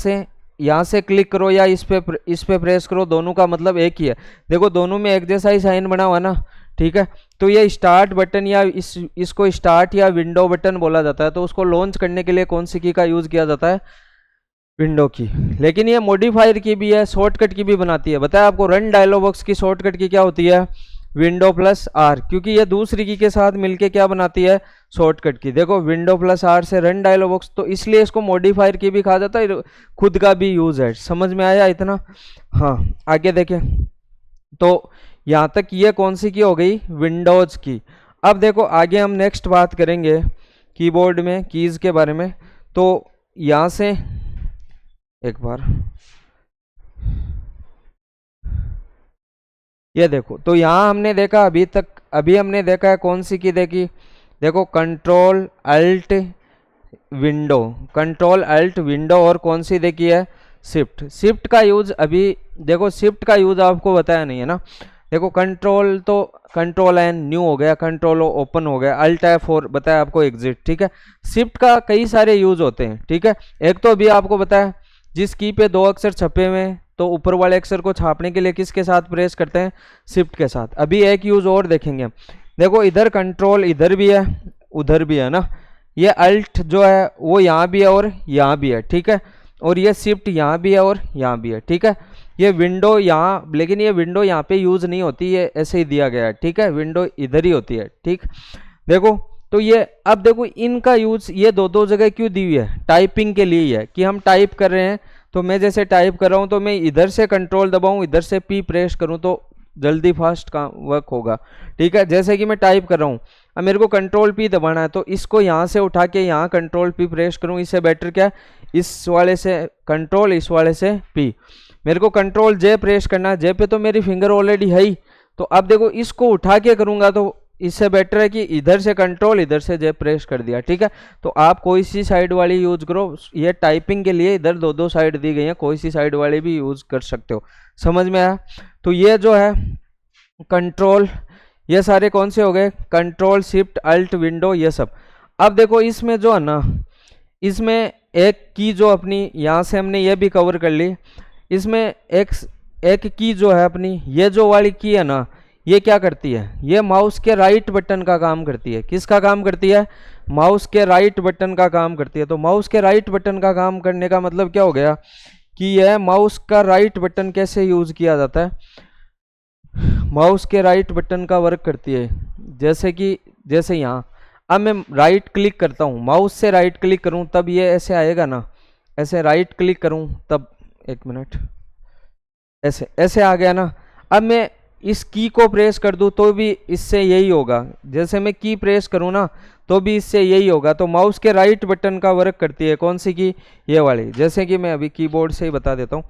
से क्लिक करो, या इस पे प्रेस करो, दोनों का मतलब एक ही है। देखो दोनों में एक जैसा ही साइन बना हुआ ना, ठीक है। तो ये स्टार्ट बटन या इसको स्टार्ट या विंडो बटन बोला जाता है। तो उसको लॉन्च करने के लिए कौन सी की का यूज किया जाता है, विंडो की। लेकिन ये मॉडिफायर की भी है, शॉर्टकट की भी बनाती है। बताया आपको, रन डायलॉग बॉक्स की शॉर्टकट की क्या होती है, विंडो प्लस आर, क्योंकि ये दूसरी की के साथ मिलके क्या बनाती है, शॉर्टकट की। देखो विंडो प्लस आर से रन डायलॉग बॉक्स, तो इसलिए इसको मॉडिफायर की भी कहा जाता है, खुद का भी यूज है। समझ में आया इतना, हाँ। आगे देखें, तो यहाँ तक ये कौन सी की हो गई, विंडोज की। अब देखो आगे हम नेक्स्ट बात करेंगे कीबोर्ड में कीज के बारे में। तो यहाँ से एक बार ये देखो, तो यहाँ हमने देखा अभी हमने देखा है कौन सी की देखी, देखो control alt window, control alt window, और कौन सी देखी है, शिफ्ट। शिफ्ट का यूज अभी देखो, शिफ्ट का यूज आपको बताया नहीं है ना। देखो कंट्रोल तो कंट्रोल एन न्यू हो गया, कंट्रोल ओपन हो गया, अल्ट F4 बताया आपको एग्जिट, ठीक है। शिफ्ट का कई सारे यूज होते हैं, ठीक है। एक तो अभी आपको बताया, जिस की पे दो अक्षर छपे हुए हैं, तो ऊपर वाले अक्षर को छापने के लिए किसके साथ प्रेस करते हैं, शिफ्ट के साथ। अभी एक यूज और देखेंगे। देखो इधर कंट्रोल इधर भी है, उधर भी है ना। ये अल्ट जो है वो यहाँ भी है और यहाँ भी है, ठीक है। और ये शिफ्ट यहाँ भी है और यहाँ भी है, ठीक है। ये विंडो यहाँ, लेकिन ये विंडो यहाँ पे यूज नहीं होती, ये ऐसे ही दिया गया है, ठीक है, विंडो इधर ही होती है, ठीक। देखो तो ये, अब देखो इनका यूज ये दो जगह क्यों दी हुई है, टाइपिंग के लिए ही है, कि हम टाइप कर रहे हैं तो मैं जैसे टाइप कर रहा हूँ तो मैं इधर से कंट्रोल दबाऊं, इधर से पी प्रेस करूँ तो जल्दी फास्ट काम वर्क होगा, ठीक है। जैसे कि मैं टाइप कर रहा हूँ, अब मेरे को कंट्रोल पी दबाना है, तो इसको यहाँ से उठा के यहाँ कंट्रोल पी प्रेस करूँ, इससे बेटर क्या है, इस वाले से कंट्रोल, इस वाले से पी। मेरे को कंट्रोल जे प्रेस करना है, जे पे तो मेरी फिंगर ऑलरेडी है ही, तो अब देखो इसको उठा के करूँगा तो इससे बेटर है कि इधर से कंट्रोल, इधर से जे प्रेस कर दिया, ठीक है। तो आप कोई सी साइड वाली यूज करो, ये टाइपिंग के लिए इधर दो साइड दी गई है, कोई सी साइड वाली भी यूज कर सकते हो, समझ में आया। तो ये जो है कंट्रोल, ये सारे कौन से हो गए, कंट्रोल शिफ्ट अल्ट विंडो ये सब। अब देखो इसमें जो है ना, इसमें एक की जो अपनी यहाँ से हमने ये भी कवर कर ली, इसमें एक की जो है अपनी, ये जो वाली की है ना, ये क्या करती है, ये माउस के राइट बटन का काम करती है। किसका काम करती है, माउस के राइट बटन का काम करती है। तो माउस के राइट बटन का काम करने का मतलब क्या हो गया कि यह माउस का राइट बटन कैसे यूज किया जाता है, माउस के राइट बटन का वर्क करती है। जैसे यहाँ अब मैं राइट क्लिक करता हूँ, माउस से राइट क्लिक करूँ तब ये ऐसे आएगा ना, ऐसे राइट क्लिक करूँ तब, एक मिनट, ऐसे आ गया ना। अब मैं इस की को प्रेस कर दूं तो भी इससे यही होगा, जैसे मैं की प्रेस करूं ना तो भी इससे यही होगा। तो माउस के राइट बटन का वर्क करती है कौन सी की, ये वाली। जैसे कि मैं अभी कीबोर्ड से ही बता देता हूं,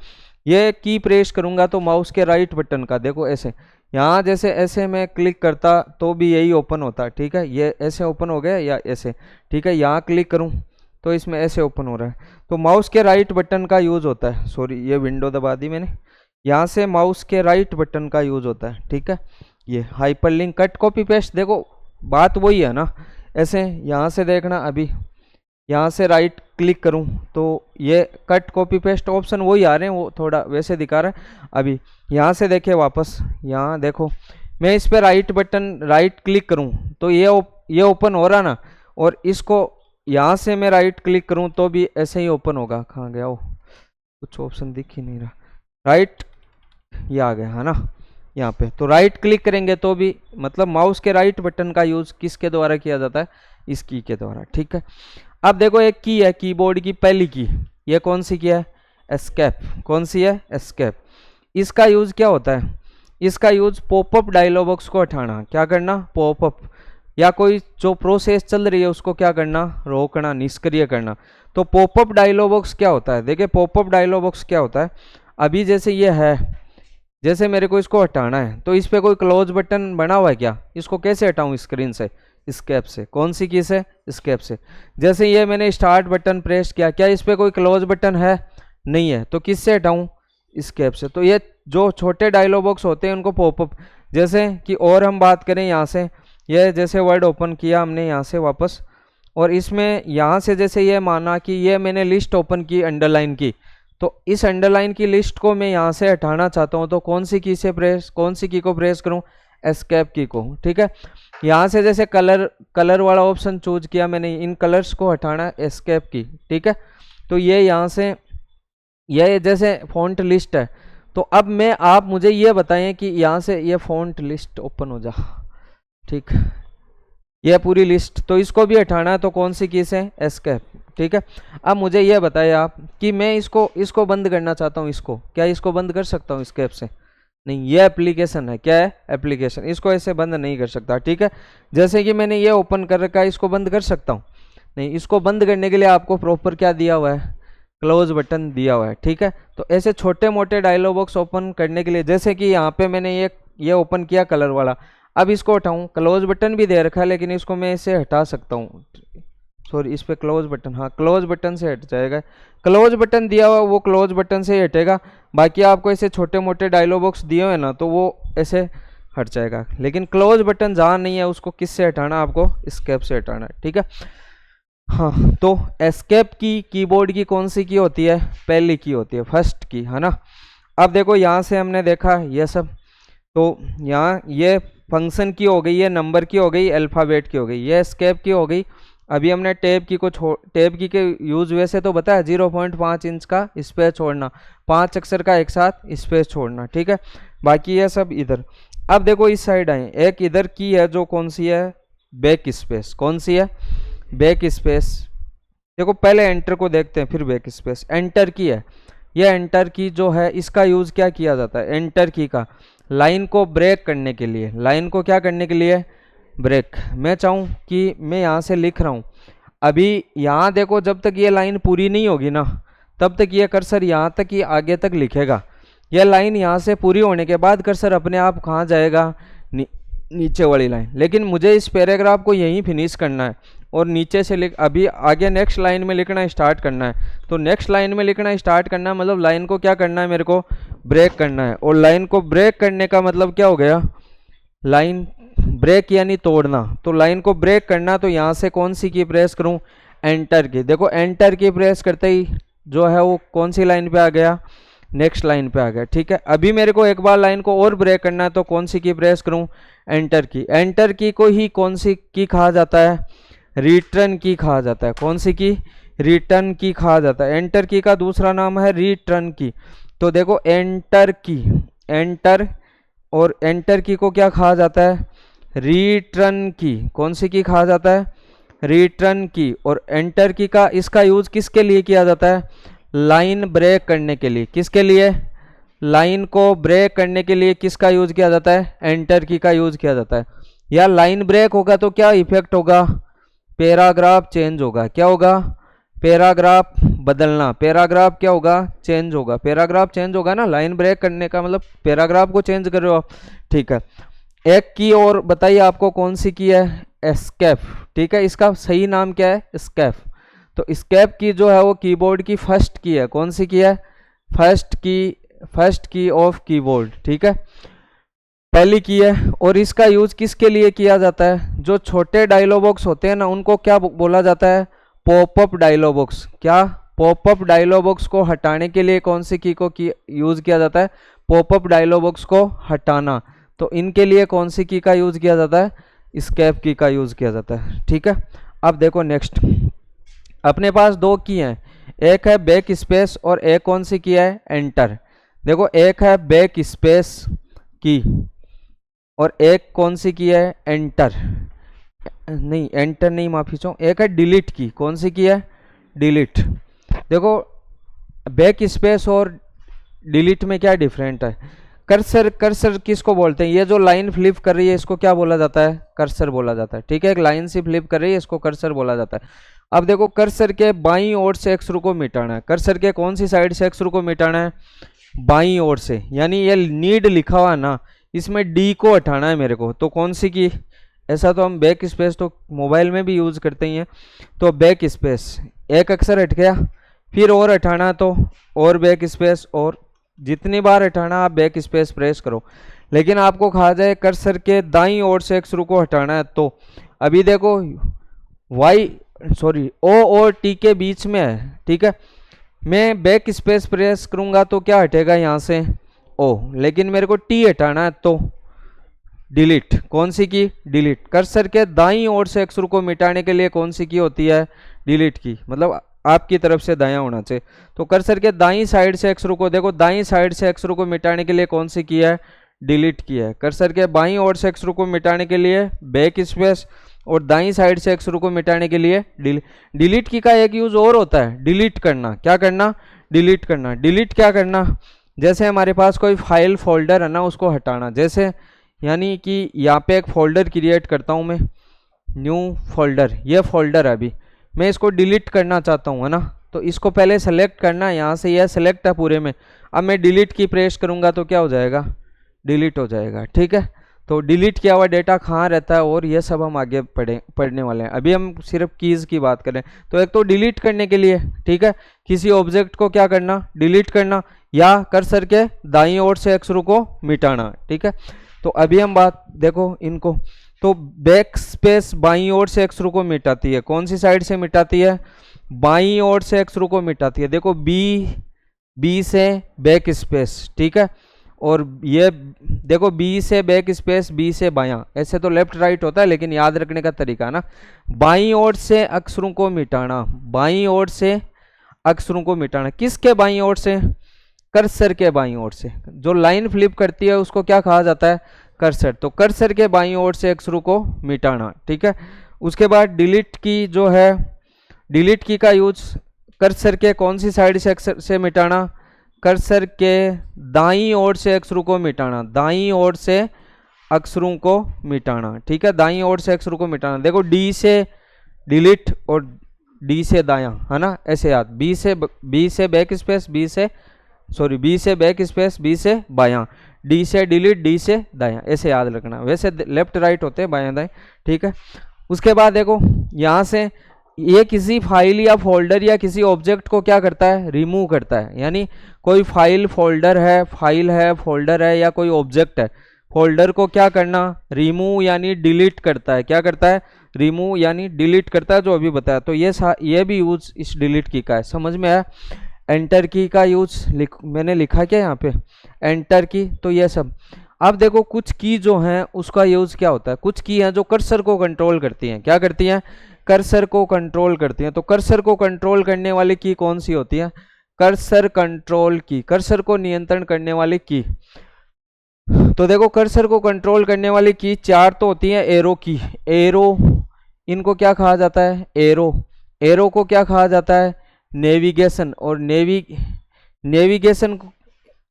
ये की प्रेस करूंगा तो माउस के राइट बटन का, देखो ऐसे यहाँ जैसे ऐसे मैं क्लिक करता तो भी यही ओपन होता, ठीक है, ये ऐसे ओपन हो गया या ऐसे, ठीक है। यहाँ क्लिक करूँ तो इसमें ऐसे ओपन हो रहा है, तो माउस के राइट बटन का यूज होता है। सॉरी, ये विंडो दबा दी मैंने, यहाँ से माउस के राइट बटन का यूज होता है, ठीक है। ये हाइपरलिंक कट कॉपी पेस्ट, देखो बात वही है ना। ऐसे यहाँ से देखना, अभी यहाँ से राइट क्लिक करूँ तो ये कट कॉपी पेस्ट ऑप्शन वही आ रहे हैं, वो थोड़ा वैसे दिखा रहा है। अभी यहाँ से देखिए वापस, यहाँ देखो मैं इस पर राइट क्लिक करूँ तो ये ओपन हो रहा ना, और इसको यहाँ से मैं राइट क्लिक करूँ तो भी ऐसे ही ओपन होगा। कहाँ गया वो, कुछ ऑप्शन दिख ही नहीं रहा, राइट ये आ गया है ना यहाँ पे। तो राइट क्लिक करेंगे तो भी, मतलब माउस के राइट बटन का यूज किसके द्वारा किया जाता है, इस की के द्वारा, ठीक है। अब देखो एक की है कीबोर्ड की पहली की, ये कौन सी की है, एस्केप। कौन सी है, एस्केप। इसका यूज क्या होता है, इसका यूज पॉपअप डायलॉग बॉक्स को हटाना, क्या करना, पॉपअप, या कोई जो प्रोसेस चल रही है उसको क्या करना, रोकना, निष्क्रिय करना। तो पॉपअप डायलॉग बॉक्स क्या होता है, देखिए पॉपअप डायलॉग बॉक्स क्या होता है, अभी जैसे ये है, जैसे मेरे को इसको हटाना है तो इस पर कोई क्लोज बटन बना हुआ है क्या, इसको कैसे हटाऊं स्क्रीन से, एस्केप से। कौन सी की से, एस्केप से। जैसे ये मैंने स्टार्ट बटन प्रेस किया, क्या इस पर कोई क्लोज बटन है, नहीं है, तो किससे हटाऊं, एस्केप से। तो ये जो छोटे डायलॉग बॉक्स होते हैं उनको पॉपअप, जैसे कि और हम बात करें यहाँ से, ये जैसे वर्ड ओपन किया हमने यहाँ से वापस, और इसमें यहाँ से जैसे ये माना कि ये मैंने लिस्ट ओपन की अंडरलाइन की, तो इस अंडरलाइन की लिस्ट को मैं यहाँ से हटाना चाहता हूँ तो कौन सी की को प्रेस करूँ, एस्केप की को, ठीक है। यहाँ से जैसे कलर वाला ऑप्शन चूज किया मैंने, इन कलर्स को हटाना, एस्केप की, ठीक है। तो ये यहाँ से, ये जैसे फॉन्ट लिस्ट है, तो अब आप मुझे ये बताएं कि यहाँ से ये फॉन्ट लिस्ट ओपन हो जा, ठीक, ये पूरी लिस्ट, तो इसको भी हटाना है तो कौन सी की से, एस्केप, ठीक है। अब मुझे ये बताइए आप कि मैं इसको बंद करना चाहता हूँ, इसको क्या इसको बंद कर सकता हूँ एस्केप से, नहीं, ये एप्लीकेशन है, क्या है, एप्लीकेशन, इसको ऐसे बंद नहीं कर सकता, ठीक है। जैसे कि मैंने ये ओपन कर रखा है, इसको बंद कर सकता हूँ, नहीं, इसको बंद करने के लिए आपको प्रॉपर क्या दिया हुआ है, क्लोज बटन दिया हुआ है, ठीक है। तो ऐसे छोटे मोटे डायलॉग बॉक्स ओपन करने के लिए, जैसे कि यहाँ पे मैंने ये ओपन किया कलर वाला, अब इसको हटाऊं, क्लोज बटन भी दे रखा है लेकिन इसको मैं इसे हटा सकता हूँ, सॉरी, इस पे क्लोज बटन, हाँ क्लोज बटन से हट जाएगा, क्लोज बटन दिया हुआ वो क्लोज बटन से ही हटेगा। बाकी आपको ऐसे छोटे मोटे डायलॉग बॉक्स दिए हुए ना तो वो ऐसे हट जाएगा, लेकिन क्लोज बटन जहाँ नहीं है उसको किससे हटाना, आपको एस्केप से हटाना है, ठीक है। हाँ, तो एस्केप की कीबोर्ड की कौन सी की होती है, पहली की होती है, फर्स्ट की, है ना। अब देखो यहाँ से हमने देखा ये सब, तो यहाँ ये फंक्शन की हो गई, ये नंबर की हो गई, अल्फ़ाबेट की हो गई, ये एस्केप की हो गई, अभी हमने टेप की के यूज वैसे तो बताया 0.5 इंच का स्पेस छोड़ना, 5 अक्षर का एक साथ स्पेस छोड़ना, ठीक है। बाकी ये सब इधर। अब देखो इस साइड आए, एक इधर की है जो कौन सी है, बैक स्पेस। कौन सी है, बैक स्पेस। देखो पहले एंटर को देखते हैं फिर बैक स्पेस। एंटर की है, यह एंटर की जो है इसका यूज क्या किया जाता है, एंटर की का लाइन को ब्रेक करने के लिए, लाइन को क्या करने के लिए, ब्रेक। मैं चाहूँ कि मैं यहाँ से लिख रहा हूँ, अभी यहाँ देखो जब तक ये लाइन पूरी नहीं होगी ना तब तक ये कर्सर यहाँ तक ही आगे तक लिखेगा। यह लाइन यहाँ से पूरी होने के बाद कर्सर अपने आप कहाँ जाएगा, नीचे वाली लाइन। लेकिन मुझे इस पैराग्राफ को यहीं फिनिश करना है और नीचे से लिख, अभी आगे नेक्स्ट लाइन में लिखना स्टार्ट करना है। तो नेक्स्ट लाइन में लिखना स्टार्ट करना है मतलब लाइन को क्या करना है, मेरे को ब्रेक करना है। और लाइन को ब्रेक करने का मतलब क्या हो गया, लाइन ब्रेक यानी तोड़ना। तो लाइन को ब्रेक करना, तो यहाँ से कौन सी की प्रेस करूँ, एंटर की। देखो एंटर की प्रेस करते ही जो है वो कौन सी लाइन पे आ गया, नेक्स्ट लाइन पे आ गया, ठीक है। अभी मेरे को एक बार लाइन को और ब्रेक करना है तो कौन सी की प्रेस करूं, एंटर की। एंटर की को ही कौन सी की कहा जाता है, रिटर्न की कहा जाता है। कौन सी की, रिटर्न की कहा जाता है। एंटर की का दूसरा नाम है रिटर्न की। तो देखो एंटर की, एंटर और एंटर की को क्या कहा जाता है, रिटर्न की। कौन सी की कहा जाता है, रिटर्न की। और एंटर की का इसका यूज किसके लिए किया जाता है, लाइन ब्रेक करने के लिए। किसके लिए, लाइन को ब्रेक करने के लिए किसका यूज किया जाता है, एंटर की का यूज किया जाता है। या लाइन ब्रेक होगा तो क्या इफेक्ट होगा, पैराग्राफ चेंज होगा। क्या होगा, पैराग्राफ बदलना, पैराग्राफ क्या होगा, चेंज होगा। पैराग्राफ चेंज होगा ना, लाइन ब्रेक करने का मतलब पैराग्राफ को चेंज कर रहे हो आप, ठीक है। एक की और बताइए आपको कौन सी की है, एस्केप, ठीक है। इसका सही नाम क्या है, एस्केप। तो एस्केप की जो है वो कीबोर्ड की फर्स्ट की है। कौन सी की है, फर्स्ट की ऑफ कीबोर्ड, ठीक है, पहली की है। और इसका यूज किसके लिए किया जाता है, जो छोटे डायलॉग बॉक्स होते हैं ना उनको क्या बोला जाता है, पॉपअप डायलॉग बॉक्स। क्या, पॉपअप डायलॉग बॉक्स को हटाने के लिए कौन सी की को यूज किया जाता है, पॉपअप डायलॉग बॉक्स को हटाना। तो इनके लिए कौन सी की का यूज किया जाता है, एस्केप की का यूज किया जाता है, ठीक है। अब देखो नेक्स्ट, अपने पास दो की हैं, एक है बैक स्पेस और एक कौन सी की है, एंटर। देखो एक है बैक स्पेस की और एक कौन सी की है, एंटर नहीं, एंटर नहीं, माफी चाहूँ, एक है डिलीट की। कौन सी की है, डिलीट। देखो बैक स्पेस और डिलीट में क्या डिफरेंट है, कर्सर, कर्सर किसको बोलते हैं, ये जो लाइन फ्लिप कर रही है इसको क्या बोला जाता है, कर्सर बोला जाता है, ठीक है। एक लाइन से फ्लिप कर रही है इसको कर्सर बोला जाता है। अब देखो कर्सर के बाईं ओर से अक्षर को मिटाना है, कर्सर के कौन सी साइड से अक्षर को मिटाना है, बाईं ओर से। यानी ये नीड लिखा हुआ ना, इसमें डी को हटाना है मेरे को, तो कौन सी की, ऐसा तो हम बैक स्पेस तो मोबाइल में भी यूज करते ही हैं। तो बैक स्पेस, एक अक्षर हट गया, फिर और हटाना तो और बैक स्पेस, और जितनी बार हटाना आप बैक स्पेस प्रेस करो। लेकिन आपको कहा जाए कर्सर के दाईं ओर से अक्षर को हटाना है, तो अभी देखो ओ और टी के बीच में है, ठीक है। मैं बैक स्पेस प्रेस करूंगा तो क्या हटेगा यहाँ से, ओ, लेकिन मेरे को टी हटाना है तो डिलीट। कौन सी की, डिलीट। कर्सर के दाईं ओर से अक्षर को मिटाने के लिए कौन सी की होती है, डिलीट की, मतलब आपकी तरफ से दायां होना चाहिए। तो कर्सर के दाईं साइड से अक्षर को, देखो दाईं साइड से अक्षर को मिटाने के लिए कौन सी की है, डिलीट की है। कर्सर के बाईं ओर से अक्षर को मिटाने के लिए बैक स्पेस और दाईं साइड से अक्षर को मिटाने के लिए डिलीट। डिलीट की का एक यूज और होता है, डिलीट करना। क्या करना, डिलीट करना। डिलीट क्या करना, जैसे हमारे पास कोई फाइल फोल्डर है ना उसको हटाना। जैसे यानी कि यहाँ पे एक फोल्डर क्रिएट करता हूँ मैं, न्यू फोल्डर, ये फोल्डर है, अभी मैं इसको डिलीट करना चाहता हूँ, है ना। तो इसको पहले सेलेक्ट करना है, यहाँ से यह सेलेक्ट है पूरे में। अब मैं डिलीट की प्रेस करूँगा तो क्या हो जाएगा, डिलीट हो जाएगा, ठीक है। तो डिलीट किया हुआ डेटा कहाँ रहता है और ये सब हम आगे पढ़ने वाले हैं। अभी हम सिर्फ कीज़ की बात करें तो एक तो डिलीट करने के लिए, ठीक है, किसी ऑब्जेक्ट को क्या करना, डिलीट करना, या कर्सर के दाईं ओर से अक्षरों को मिटाना, ठीक है। तो अभी हम बात देखो इनको, तो बैक स्पेस बाईं ओर से अक्षरों को मिटाती है। कौन सी साइड से मिटाती है, बाईं ओर से अक्षरों को मिटाती है। देखो बी से बैक स्पेस, ठीक है। और ये देखो बी से बैक स्पेस बी से बायां, ऐसे तो लेफ्ट राइट होता है लेकिन याद रखने का तरीका ना, बाईं ओर से अक्षरों को मिटाना, बाईं ओर से अक्षरों को मिटाना। किसके बाईं ओर से? कर्सर के बाईं ओर से। जो लाइन फ्लिप करती है उसको क्या कहा जाता है? कर्सर। तो कर्सर के बाईं ओर से अक्षरों को मिटाना, ठीक है। उसके बाद डिलीट की जो है, डिलीट की का यूज कर्सर के कौन सी साइड से अक्षर से मिटाना? कर्सर के दाईं ओर से अक्षरों को मिटाना, दाईं ओर से अक्षरों को मिटाना, ठीक है, दाईं ओर से अक्षरों को मिटाना। देखो डी से डिलीट और डी से दायां, है ना, ऐसे याद। बी से बैक स्पेस बी से बैक स्पेस बी से बायां, डी से डिलीट डी से दायां, ऐसे याद रखना। वैसे लेफ्ट राइट होते हैं बायां दाएं, ठीक है। उसके बाद देखो यहाँ से ये किसी फाइल या फोल्डर या किसी ऑब्जेक्ट को क्या करता है? रिमूव करता है। यानी कोई फाइल फोल्डर है, फोल्डर है या कोई ऑब्जेक्ट है, फोल्डर को क्या करना? रिमूव यानी डिलीट करता है। क्या करता है? रिमूव यानी डिलीट करता है, जो अभी बताया। तो ये भी यूज इस डिलीट की का है, समझ में आया? एंटर की का यूज मैंने लिखा क्या यहाँ पे? एंटर की। तो ये सब। अब देखो कुछ की जो है उसका यूज क्या होता है? कुछ की है जो कर्सर को कंट्रोल करती हैं। क्या करती हैं? कर्सर को कंट्रोल करती हैं। तो कर्सर को कंट्रोल करने वाली की कौन सी होती है? कर्सर कंट्रोल की, कर्सर को नियंत्रण करने वाली की। तो देखो कर्सर को कंट्रोल करने वाली की 4 तो होती है। एरो की, एरो, इनको क्या कहा जाता है? एरो। एरो को क्या कहा जाता है? नेविगेशन। और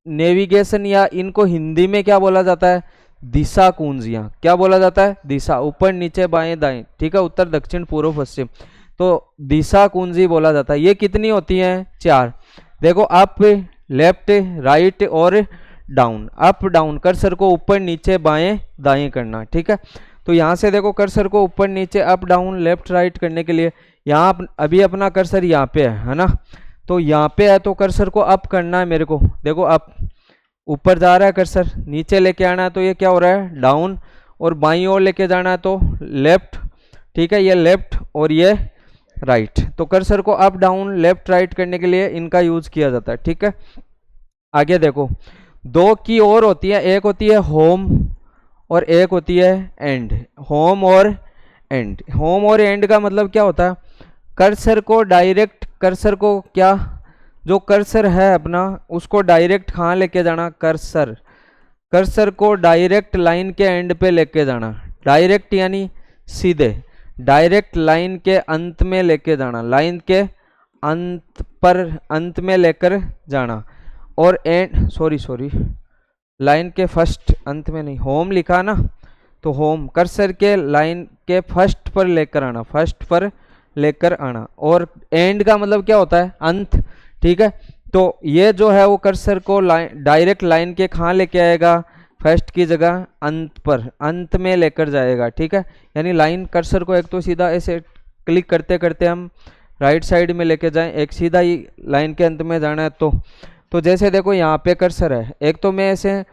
नेविगेशन या इनको हिंदी में क्या बोला जाता है? दिशा कुंजियां। क्या बोला जाता है? दिशा, ऊपर नीचे बाएं दाएं, ठीक है, उत्तर दक्षिण पूर्व पश्चिम। तो दिशा कुंजी बोला जाता है। ये कितनी होती हैं? 4। देखो अप, लेफ्ट, राइट और डाउन। अप डाउन, कर्सर को ऊपर नीचे बाएं दाएं करना, ठीक है। तो यहाँ से देखो कर्सर को ऊपर नीचे अप डाउन लेफ्ट राइट करने के लिए, यहाँ अभी अपना कर्सर यहाँ पे है ना, तो यहाँ पे है तो कर्सर को अप करना है मेरे को। देखो अप, ऊपर जा रहा है कर्सर, नीचे लेके आना है तो ये क्या हो रहा है? डाउन। और बाईं ओर लेके जाना है तो लेफ्ट, ठीक है, ये लेफ्ट और ये राइट। तो कर्सर को अप डाउन लेफ्ट राइट करने के लिए इनका यूज किया जाता है, ठीक है। आगे देखो 2 की और होती है, एक होती है होम और एक होती है एंड। होम और एंड। होम और एंड का मतलब क्या होता है? कर्सर को डायरेक्ट, कर्सर को क्या, जो कर्सर है अपना उसको डायरेक्ट कहाँ लेके जाना? कर्सर को डायरेक्ट लाइन के एंड पे लेके जाना। डायरेक्ट यानी सीधे, डायरेक्ट लाइन के अंत में लेके जाना, लाइन के अंत पर, अंत में लेकर जाना। और एंड, सॉरी, लाइन के फर्स्ट, अंत में नहीं, होम लिखा ना, तो होम कर्सर के लाइन के फर्स्ट पर लेकर आना, फर्स्ट पर लेकर आना। और एंड का मतलब क्या होता है? अंत, ठीक है। तो ये जो है वो कर्सर को डायरेक्ट लाइन के कहाँ लेके आएगा? फर्स्ट की जगह अंत पर, अंत में लेकर जाएगा, ठीक है। यानी लाइन कर्सर को एक तो सीधा ऐसे क्लिक करते करते हम राइट साइड में लेके जाएं, एक सीधा ही लाइन के अंत में जाना है। तो जैसे देखो यहाँ पे कर्सर है, एक तो मैं ऐसे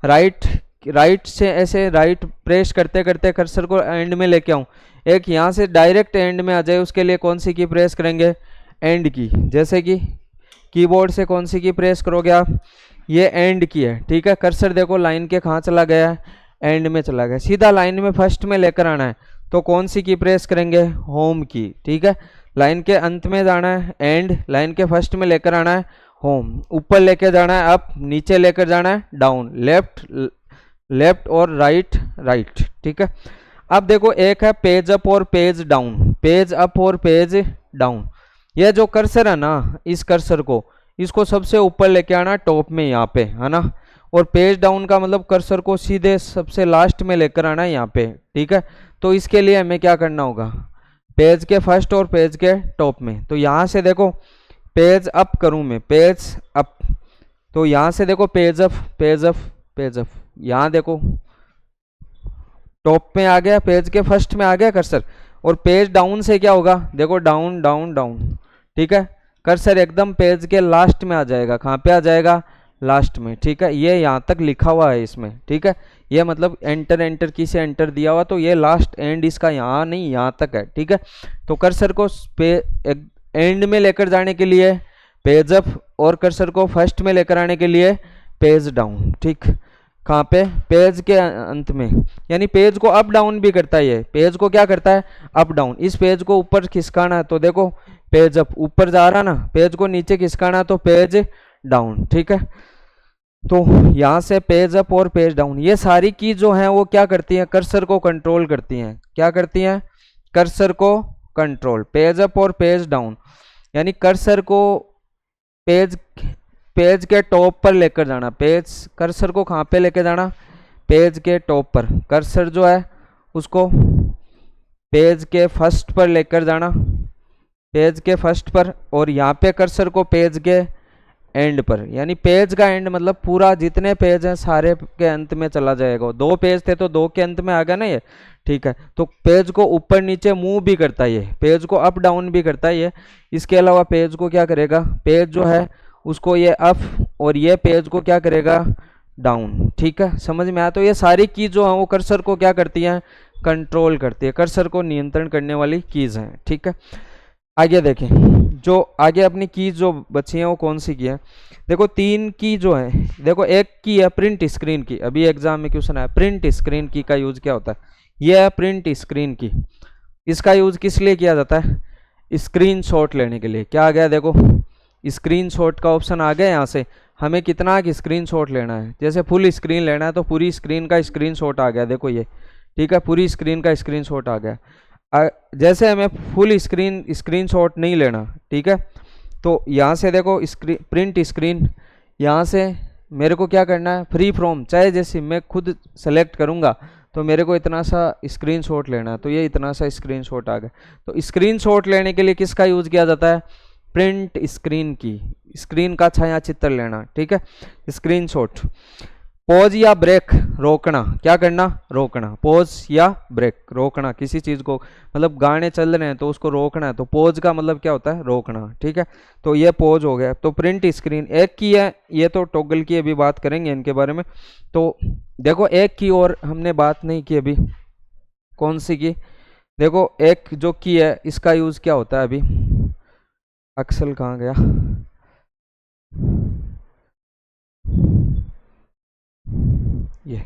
राइट से ऐसे राइट प्रेस करते करते कर्सर को एंड में लेके आऊँ, एक यहाँ से डायरेक्ट एंड में आ जाए, उसके लिए कौन सी की प्रेस करेंगे? एंड की। जैसे कि कीबोर्ड से कौन सी की प्रेस करोगे आप? ये एंड की है, ठीक है। कर्सर देखो लाइन के कहाँ चला गया है? एंड में चला गया। सीधा लाइन में फर्स्ट में लेकर आना है तो कौन सी की प्रेस करेंगे? होम की, ठीक है। लाइन के अंत में जाना है एंड, लाइन के फर्स्ट में लेकर आना है होम, ऊपर लेकर जाना है अप, नीचे लेकर जाना है डाउन, लेफ्ट और राइट, ठीक है। अब देखो एक है पेज अप और पेज डाउन, पेज अप और पेज डाउन। यह जो कर्सर है ना, इस कर्सर को, इसको सबसे ऊपर लेके आना टॉप में यहाँ पे, है ना। और पेज डाउन का मतलब कर्सर को सीधे सबसे लास्ट में लेकर आना है यहाँ पे, ठीक है। तो इसके लिए हमें क्या करना होगा? पेज के फर्स्ट और पेज के टॉप में। तो यहाँ से देखो पेज अप करूँ मैं, पेज अप, तो यहाँ से देखो पेज अप, यहाँ देखो टॉप में आ गया, पेज के फर्स्ट में आ गया कर्सर। और पेज डाउन से क्या होगा? देखो डाउन डाउन डाउन, ठीक है। कर्सर एकदम पेज के लास्ट में आ जाएगा। कहाँ पे आ जाएगा? लास्ट में, ठीक है। ये यहाँ तक लिखा हुआ है इसमें, ठीक है। ये मतलब एंटर की से एंटर दिया हुआ, तो ये लास्ट एंड इसका यहाँ नहीं, यहाँ तक है, ठीक है। तो कर्सर को एंड में लेकर जाने के लिए पेज अप और कर्सर को फर्स्ट में लेकर आने के लिए पेज डाउन, ठीक। कहाँ पे? पेज के अंत में, यानी पेज को अप डाउन भी करता है ये, पेज को क्या करता है? Up down. इस पेज को ऊपर खिसकाना है तो देखो पेज अप, ऊपर जा रहा ना, पेज को नीचे खिसकाना तो पेज डाउन, ठीक है। तो यहाँ से पेज अप और पेज डाउन, ये सारी की जो है वो क्या करती हैं? कर्सर को कंट्रोल करती हैं। क्या करती हैं? कर्सर को कंट्रोल। पेज अप और पेज डाउन, यानी कर्सर को पेज पेज के टॉप पर लेकर जाना। पेज, कर्सर को कहाँ पे लेकर जाना? पेज के टॉप पर। कर्सर जो है उसको पेज के फर्स्ट पर लेकर जाना, पेज के फर्स्ट पर। और यहाँ पे कर्सर को पेज के एंड पर, यानी पेज का एंड मतलब पूरा जितने पेज हैं सारे के अंत में चला जाएगा। 2 पेज थे तो 2 के अंत में आ गया ना ये, ठीक है। तो पेज को ऊपर नीचे मूव भी करता है ये, पेज को अप डाउन भी करता है ये। इसके अलावा पेज को क्या करेगा? पेज जो है उसको ये अप, और ये पेज को क्या करेगा? डाउन, ठीक है। समझ में आया? तो ये सारी की जो है वो कर्सर को क्या करती हैं? कंट्रोल करती है, कर्सर को नियंत्रण करने वाली कीज हैं, ठीक है। आगे देखें, जो आगे अपनी की जो बची हैं वो कौन सी की है? देखो 3 की जो है, देखो एक की है प्रिंट स्क्रीन की। अभी एग्जाम में क्वेश्चन आया, प्रिंट स्क्रीन की का यूज क्या होता है? यह है प्रिंट स्क्रीन की। इसका यूज किस लिए किया जाता है? स्क्रीनशॉट लेने के लिए। क्या आ गया? देखो स्क्रीनशॉट का ऑप्शन आ गया। यहाँ से हमें कितना स्क्रीनशॉट लेना है, जैसे फुल स्क्रीन लेना है तो पूरी स्क्रीन का स्क्रीनशॉट आ गया, देखो ये, ठीक है। पूरी स्क्रीन का स्क्रीनशॉट आ गया। जैसे हमें फुल स्क्रीनशॉट नहीं लेना, ठीक है। तो यहाँ से देखो प्रिंट स्क्रीन, यहाँ से मेरे को क्या करना है? फ्री फ्रॉम, चाहे जैसे मैं खुद सेलेक्ट करूँगा तो मेरे को इतना सा स्क्रीनशॉट लेना है, तो ये इतना सा स्क्रीनशॉट आ गया। तो स्क्रीनशॉट लेने के लिए किसका यूज़ किया जाता है? प्रिंट स्क्रीन की। स्क्रीन का छाया चित्र लेना, ठीक है, स्क्रीनशॉट। पॉज या ब्रेक, रोकना। क्या करना? रोकना। पॉज या ब्रेक, रोकना किसी चीज़ को, मतलब गाने चल रहे हैं तो उसको रोकना है, तो पॉज का मतलब क्या होता है? रोकना, ठीक है। तो ये पॉज हो गया। तो प्रिंट स्क्रीन एक की है, ये तो टॉगल की अभी बात करेंगे इनके बारे में। तो देखो एक की और हमने बात नहीं की अभी, कौन सी की? देखो एक जो की है इसका यूज़ क्या होता है? अभी अक्सर कहाँ गया? ये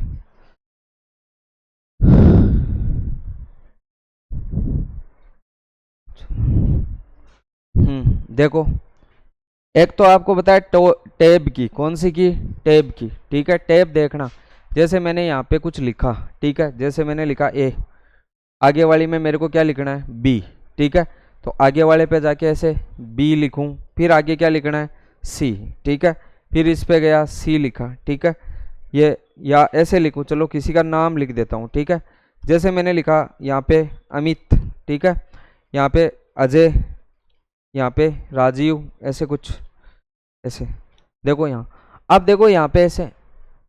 देखो एक तो आपको बताया टैब की, कौन सी की? टैब की, ठीक है। टैब देखना, जैसे मैंने यहाँ पे कुछ लिखा, ठीक है, जैसे मैंने लिखा ए, आगे वाली में मेरे को क्या लिखना है? बी, ठीक है। तो आगे वाले पे जाके ऐसे बी लिखूं, फिर आगे क्या लिखना है? सी, ठीक है। फिर इस पे गया सी लिखा, ठीक है। ये या ऐसे लिखूं, चलो किसी का नाम लिख देता हूँ, ठीक है। जैसे मैंने लिखा यहाँ पे अमित, ठीक है, यहाँ पे अजय, यहाँ पे राजीव, ऐसे कुछ ऐसे। देखो यहाँ, अब देखो यहाँ पे ऐसे,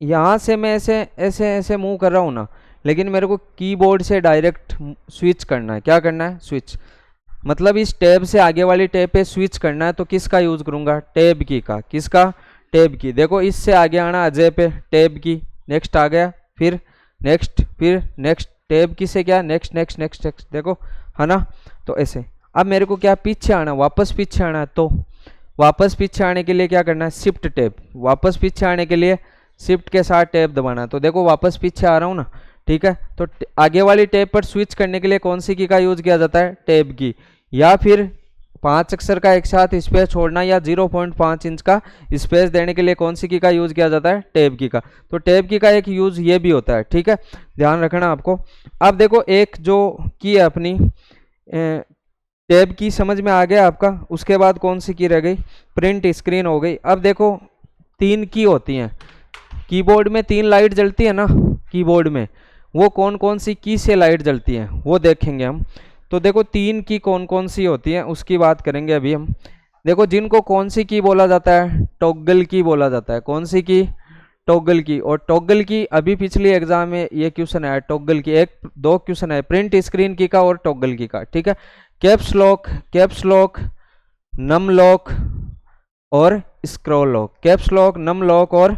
यहाँ से मैं ऐसे ऐसे ऐसे मूव कर रहा हूँ ना, लेकिन मेरे को कीबोर्ड से डायरेक्ट स्विच करना है। क्या करना है? स्विच, मतलब इस टैब से आगे वाली टैब पे स्विच करना है, तो किसका यूज करूंगा? टैब की का। किसका? टैब की। देखो इससे आगे आना अजय पे, टैब की, नेक्स्ट आ गया, फिर नेक्स्ट, फिर नेक्स्ट, टैब की से क्या? नेक्स्ट नेक्स्ट नेक्स्ट नेक्स्ट, देखो है ना। तो ऐसे अब मेरे को क्या पीछे आना, वापस पीछे आना है, तो वापस पीछे आने के लिए क्या करना है? Shift tab. वापस पीछे आने के लिए शिफ्ट के साथ टैब दबाना है, तो देखो वापस पीछे आ रहा हूँ ना, ठीक है। तो आगे वाली टैब पर स्विच करने के लिए कौन सी की का यूज किया जाता है? टैब की। या फिर 5 अक्षर का एक साथ स्पेस छोड़ना, या 0.5 इंच का स्पेस देने के लिए कौन सी की का यूज किया जाता है? टैब की का। तो टैब की का एक यूज ये भी होता है, ठीक है, ध्यान रखना आपको। अब देखो एक जो की है अपनी टैब की, समझ में आ गया आपका। उसके बाद कौन सी की रह गई? प्रिंट स्क्रीन हो गई। अब देखो 3 की होती हैं कीबोर्ड में, 3 लाइट जलती है ना कीबोर्ड में, वो कौन कौन सी की से लाइट जलती हैं वो देखेंगे हम। तो देखो 3 की कौन कौन सी होती हैं उसकी बात करेंगे अभी हम। देखो जिनको कौन सी की बोला जाता है? टॉगल की बोला जाता है। कौन सी की? टॉगल की। और टॉगल की अभी पिछली एग्जाम में ये क्वेश्चन आया, टॉगल की 1-2 क्वेश्चन है, प्रिंट स्क्रीन की का और टॉगल की का, ठीक है। कैप्स लॉक, नम लॉक और scroll lock. Caps lock, num lock और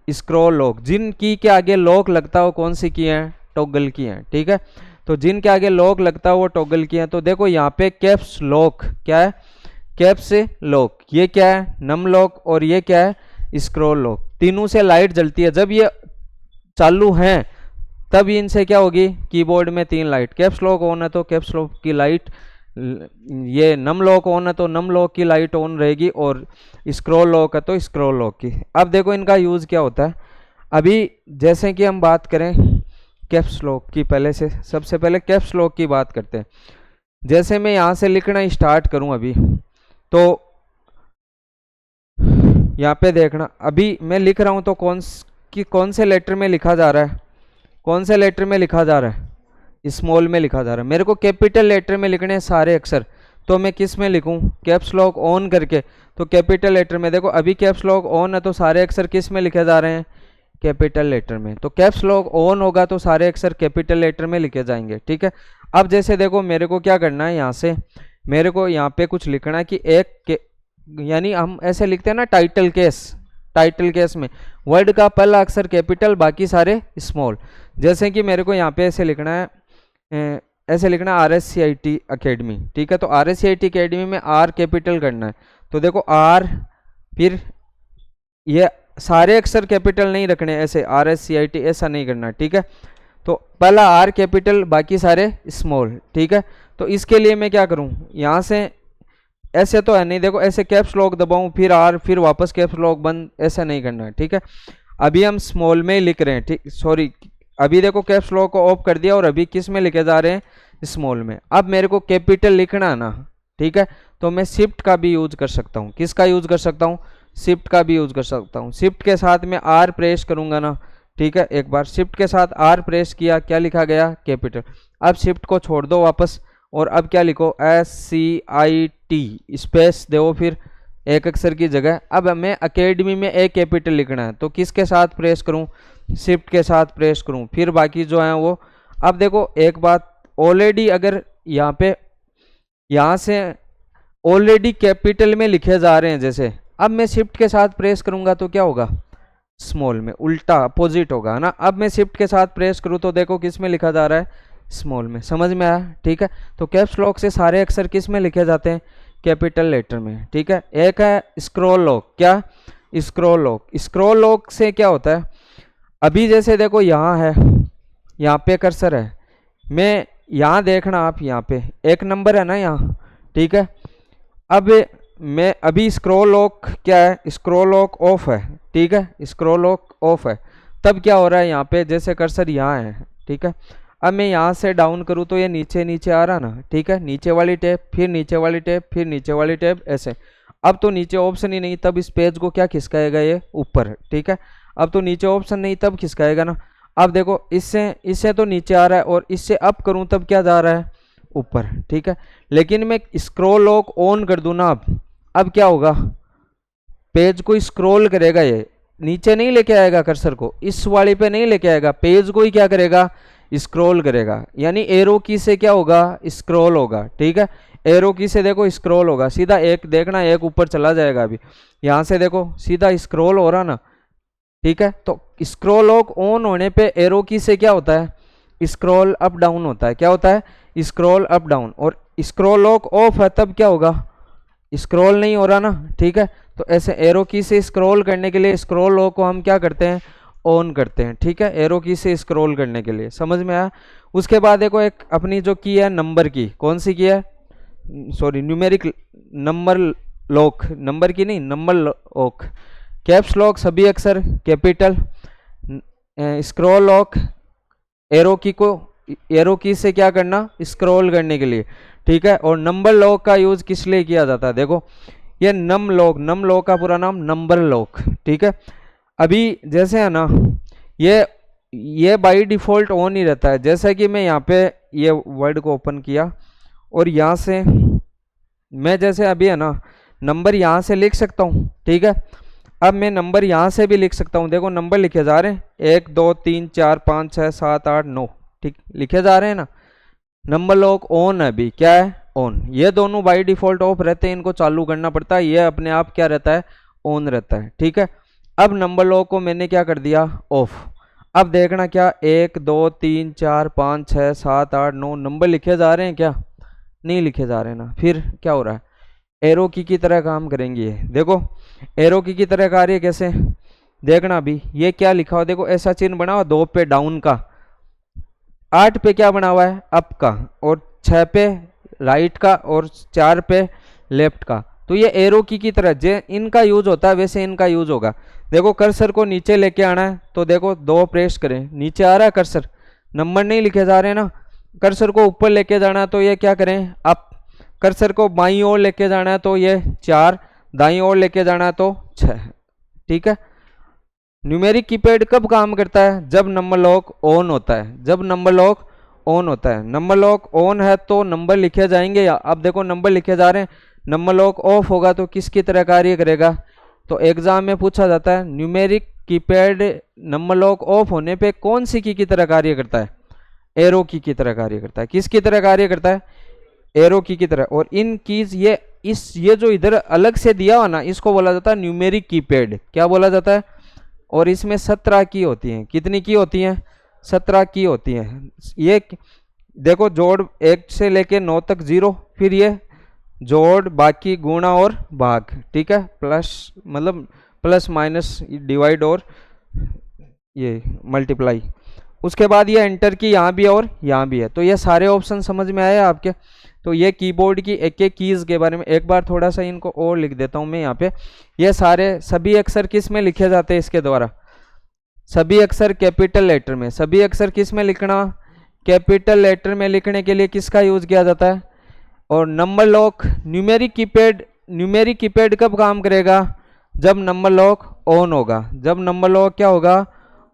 स्क्रॉल लॉक, जिन की के आगे लॉक लगता हो कौन सी की है? टॉगल की है, ठीक है। तो जिनके आगे लॉक लगता हो वो टॉगल की है। तो देखो यहाँ पे कैप्स लॉक क्या है? कैप्स लॉक, ये क्या है? नम लॉक, और ये क्या है? स्क्रॉल लॉक, तीनों से लाइट जलती है। जब ये चालू हैं तब इनसे क्या होगी, कीबोर्ड में 3 लाइट, कैप्स लॉक ऑन है तो कैप्स लॉक की लाइट, ये नम लॉक ऑन है तो नम लॉक की लाइट ऑन रहेगी, और स्क्रॉल लॉक है तो स्क्रॉल लॉक की। अब देखो इनका यूज़ क्या होता है। अभी जैसे कि हम बात करें कैप्स लॉक की, पहले से सबसे पहले कैप्स लॉक की बात करते हैं। जैसे मैं यहाँ से लिखना स्टार्ट करूँ अभी, तो यहाँ पे देखना, अभी मैं लिख रहा हूँ तो कौन से लेटर में लिखा जा रहा है, कौन से लेटर में लिखा जा रहा है, स्मॉल में लिखा जा रहा है। मेरे को कैपिटल लेटर में लिखने हैं सारे अक्षर, तो मैं किस में लिखूं, कैप्स लॉक ऑन करके, तो कैपिटल लेटर में। देखो अभी कैप्स लॉक ऑन है तो सारे अक्षर किस में लिखे जा रहे हैं, कैपिटल लेटर में। तो कैप्स लॉक ऑन होगा तो सारे अक्षर कैपिटल लेटर में लिखे जाएंगे, ठीक है। अब जैसे देखो मेरे को क्या करना है, यहाँ से मेरे को यहाँ पे कुछ लिखना है कि यानी हम ऐसे लिखते हैं ना टाइटल केस, टाइटल केस में वर्ड का पहला अक्षर कैपिटल बाकी सारे स्मॉल। जैसे कि मेरे को यहाँ पे ऐसे लिखना है, ऐसे लिखना है RSCIT अकेडमी, ठीक है। तो RSCIT अकेडमी में R कैपिटल करना है, तो देखो R, फिर ये सारे अक्षर कैपिटल नहीं रखने, ऐसे RSCIT ऐसा नहीं करना, ठीक है। तो पहला R कैपिटल बाकी सारे स्मॉल, ठीक है। तो इसके लिए मैं क्या करूं, यहाँ से ऐसे तो है नहीं, देखो ऐसे कैप्स लॉक दबाऊं फिर R फिर वापस कैप्स लॉक बंद, ऐसा नहीं करना है, ठीक है। अभी हम स्मॉल में लिख रहे हैं, ठीक, सॉरी, अभी देखो कैप्स लॉक को ऑफ कर दिया और अभी किस में लिखे जा रहे हैं, स्मॉल में। अब मेरे को कैपिटल लिखना है ना, ठीक है, तो मैं शिफ्ट का भी यूज कर सकता हूँ। किसका यूज कर सकता हूँ, शिफ्ट का भी यूज कर सकता हूँ। शिफ्ट के साथ में R प्रेस करूंगा ना, ठीक है, एक बार शिफ्ट के साथ R प्रेस किया, क्या लिखा गया, कैपिटल। अब शिफ्ट को छोड़ दो वापस, और अब क्या लिखो, SCIT स्पेस दो, फिर एक अक्षर की जगह। अब हमें अकेडमी में एक कैपिटल लिखना है, तो किसके साथ प्रेस करूं, शिफ्ट के साथ प्रेस करूं, फिर बाकी जो है वो। अब देखो एक बात, ऑलरेडी अगर यहाँ पे यहाँ से ऑलरेडी कैपिटल में लिखे जा रहे हैं, जैसे अब मैं शिफ्ट के साथ प्रेस करूंगा तो क्या होगा, स्मॉल में, उल्टा अपोजिट होगा, है ना। अब मैं शिफ्ट के साथ प्रेस करूं तो देखो किस में लिखा जा रहा है, स्मॉल में। समझ में आया, ठीक है। तो कैप्स लॉक से सारे अक्षर किस में लिखे जाते हैं, कैपिटल लेटर में, ठीक है। एक है स्क्रॉल लॉक, क्या, स्क्रॉल लॉक। स्क्रॉल लॉक से क्या होता है, अभी जैसे देखो यहाँ है, यहाँ पे कर्सर है, मैं यहाँ देखना, आप यहाँ पे एक नंबर है ना यहाँ, ठीक है। अब मैं अभी स्क्रॉल लॉक क्या है, स्क्रॉल लॉक ऑफ है, ठीक है, स्क्रॉल लॉक ऑफ है। तब क्या हो रहा है, यहाँ पे जैसे कर्सर यहाँ है, ठीक है। अब मैं यहाँ से डाउन करूँ तो ये नीचे नीचे आ रहा ना, ठीक है, नीचे वाली टैब, फिर नीचे वाली टैब, फिर नीचे वाली टैब, ऐसे। अब तो नीचे ऑप्शन ही नहीं, तब इस पेज को क्या खिसकाएगा, ये ऊपर, ठीक है। अब तो नीचे ऑप्शन नहीं, तब खिसकाएगा ना। अब देखो इससे तो नीचे आ रहा है, और इससे अप करूँ तब क्या जा रहा है, ऊपर, ठीक है। लेकिन मैं स्क्रॉल लॉक ऑन कर दूँ ना, अब क्या होगा, पेज को स्क्रॉल करेगा, ये नीचे नहीं लेके आएगा कर्सर को, इस वाले पे नहीं लेके आएगा, पेज को ही क्या करेगा, स्क्रॉल करेगा। यानी एरो की से क्या होगा, स्क्रॉल होगा, ठीक है। एरो की से देखो स्क्रॉल होगा, सीधा एक देखना, एक ऊपर चला जाएगा। अभी यहाँ से देखो सीधा स्क्रॉल हो रहा ना, ठीक है। तो स्क्रॉल लॉक ऑन होने पे एरो की से क्या होता है, स्क्रॉल अप डाउन होता है, क्या होता है, स्क्रॉल अप डाउन। और स्क्रॉल लॉक ऑफ है तब क्या होगा, स्क्रॉल नहीं हो रहा ना, ठीक है। तो ऐसे एरो की से स्क्रॉल करने के लिए स्क्रॉल लॉक को हम क्या करते हैं, ऑन करते हैं, ठीक है, एरो की से स्क्रॉल करने के लिए। समझ में आया। उसके बाद देखो एक अपनी जो की है नंबर की, कौन सी की है, sorry, numeric number lock, number की नहीं, नंबर लॉक। कैप्स लॉक सभी अक्षर कैपिटल, स्क्रॉल लॉक एरो की से क्या करना, स्क्रॉल करने के लिए, ठीक है। और नंबर लॉक का यूज किस लिए किया जाता है, देखो ये नम लॉक का पूरा नाम नंबर लॉक, ठीक है। अभी जैसे है ना, ये बाय डिफॉल्ट ऑन ही रहता है। जैसा कि मैं यहाँ पे ये वर्ड को ओपन किया और यहाँ से मैं जैसे अभी है ना नंबर यहाँ से लिख सकता हूँ, ठीक है। अब मैं नंबर यहाँ से भी लिख सकता हूँ, देखो नंबर लिखे जा रहे हैं 1 2 3 4 5 6 7 8 9, ठीक, लिखे जा रहे हैं ना। नंबर लॉक ऑन है, अभी क्या है, ऑन। ये दोनों बाय डिफॉल्ट ऑफ रहते हैं, इनको चालू करना पड़ता है, ये अपने आप क्या रहता है, ऑन रहता है, ठीक है। अब नंबर लॉक को मैंने क्या कर दिया, ऑफ। अब देखना क्या, 1 2 3 4 5 6 7 8 9 नंबर लिखे जा रहे हैं क्या, नहीं लिखे जा रहे ना। फिर क्या हो रहा है, एरो की तरह काम करेंगी। ये देखो एरो की तरह कार्य कैसे देखना। अभी ये क्या लिखा हुआ देखो, ऐसा चिन्ह बना हुआ 2 पे डाउन का, 8 पे क्या बना हुआ है अप का, और 6 पे राइट का, और 4 पे लेफ्ट का। तो ये एरो की तरह जे इनका यूज होता है वैसे इनका यूज होगा। देखो कर्सर को नीचे लेके आना है तो देखो 2 प्रेस करें, नीचे आ रहा है कर्सर, नंबर नहीं लिखे जा रहे ना। कर्सर को ऊपर लेके जाना है तो ये क्या करें अप, कर्सर को बाईं ओर लेके जाना है तो ये 4, दाईं ओर लेके जाना है तो 6। ठीक है। न्यूमेरिक कीपैड कब काम करता है, जब नंबर लॉक ऑन होता है, जब नंबर लॉक ऑन होता है। नंबर लॉक ऑन है तो नंबर लिखे जाएंगे, या अब देखो नंबर लिखे जा रहे हैं। नंबर लॉक ऑफ होगा तो किसकी तरह कार्य करेगा, तो एग्जाम में पूछा जाता है numeric keypad number lock of होने पे कौन सी की तरह कार्य करता है, एरो की तरह कार्य करता है। किसकी तरह कार्य करता है, एरो की तरह। और इन कीज ये जो इधर अलग से दिया हुआ ना, इसको बोला जाता है न्यूमेरिक कीपैड। क्या बोला जाता है, और इसमें 17 की होती हैं। कितनी की होती हैं, 17 की होती हैं। ये देखो जोड़ 1 से लेके 9 तक 0, फिर ये जोड़ बाकी गुणा और भाग। ठीक है, प्लस मतलब प्लस माइनस डिवाइड और ये मल्टीप्लाई। उसके बाद ये एंटर की यहाँ भी है और यहाँ भी है। तो ये सारे ऑप्शन समझ में आए आपके। तो ये कीबोर्ड की एक एक कीज़ के बारे में एक बार थोड़ा सा इनको और लिख देता हूँ मैं यहाँ पे। ये सारे सभी अक्षर किस में लिखे जाते हैं इसके द्वारा, सभी अक्षर कैपिटल लेटर में। सभी अक्षर किस में लिखना, कैपिटल लेटर में लिखने के लिए किसका यूज किया जाता है। और नंबर लॉक न्यूमेरिक कीपैड कब काम करेगा, जब नंबर लॉक ऑन होगा, जब नंबर लॉक क्या होगा,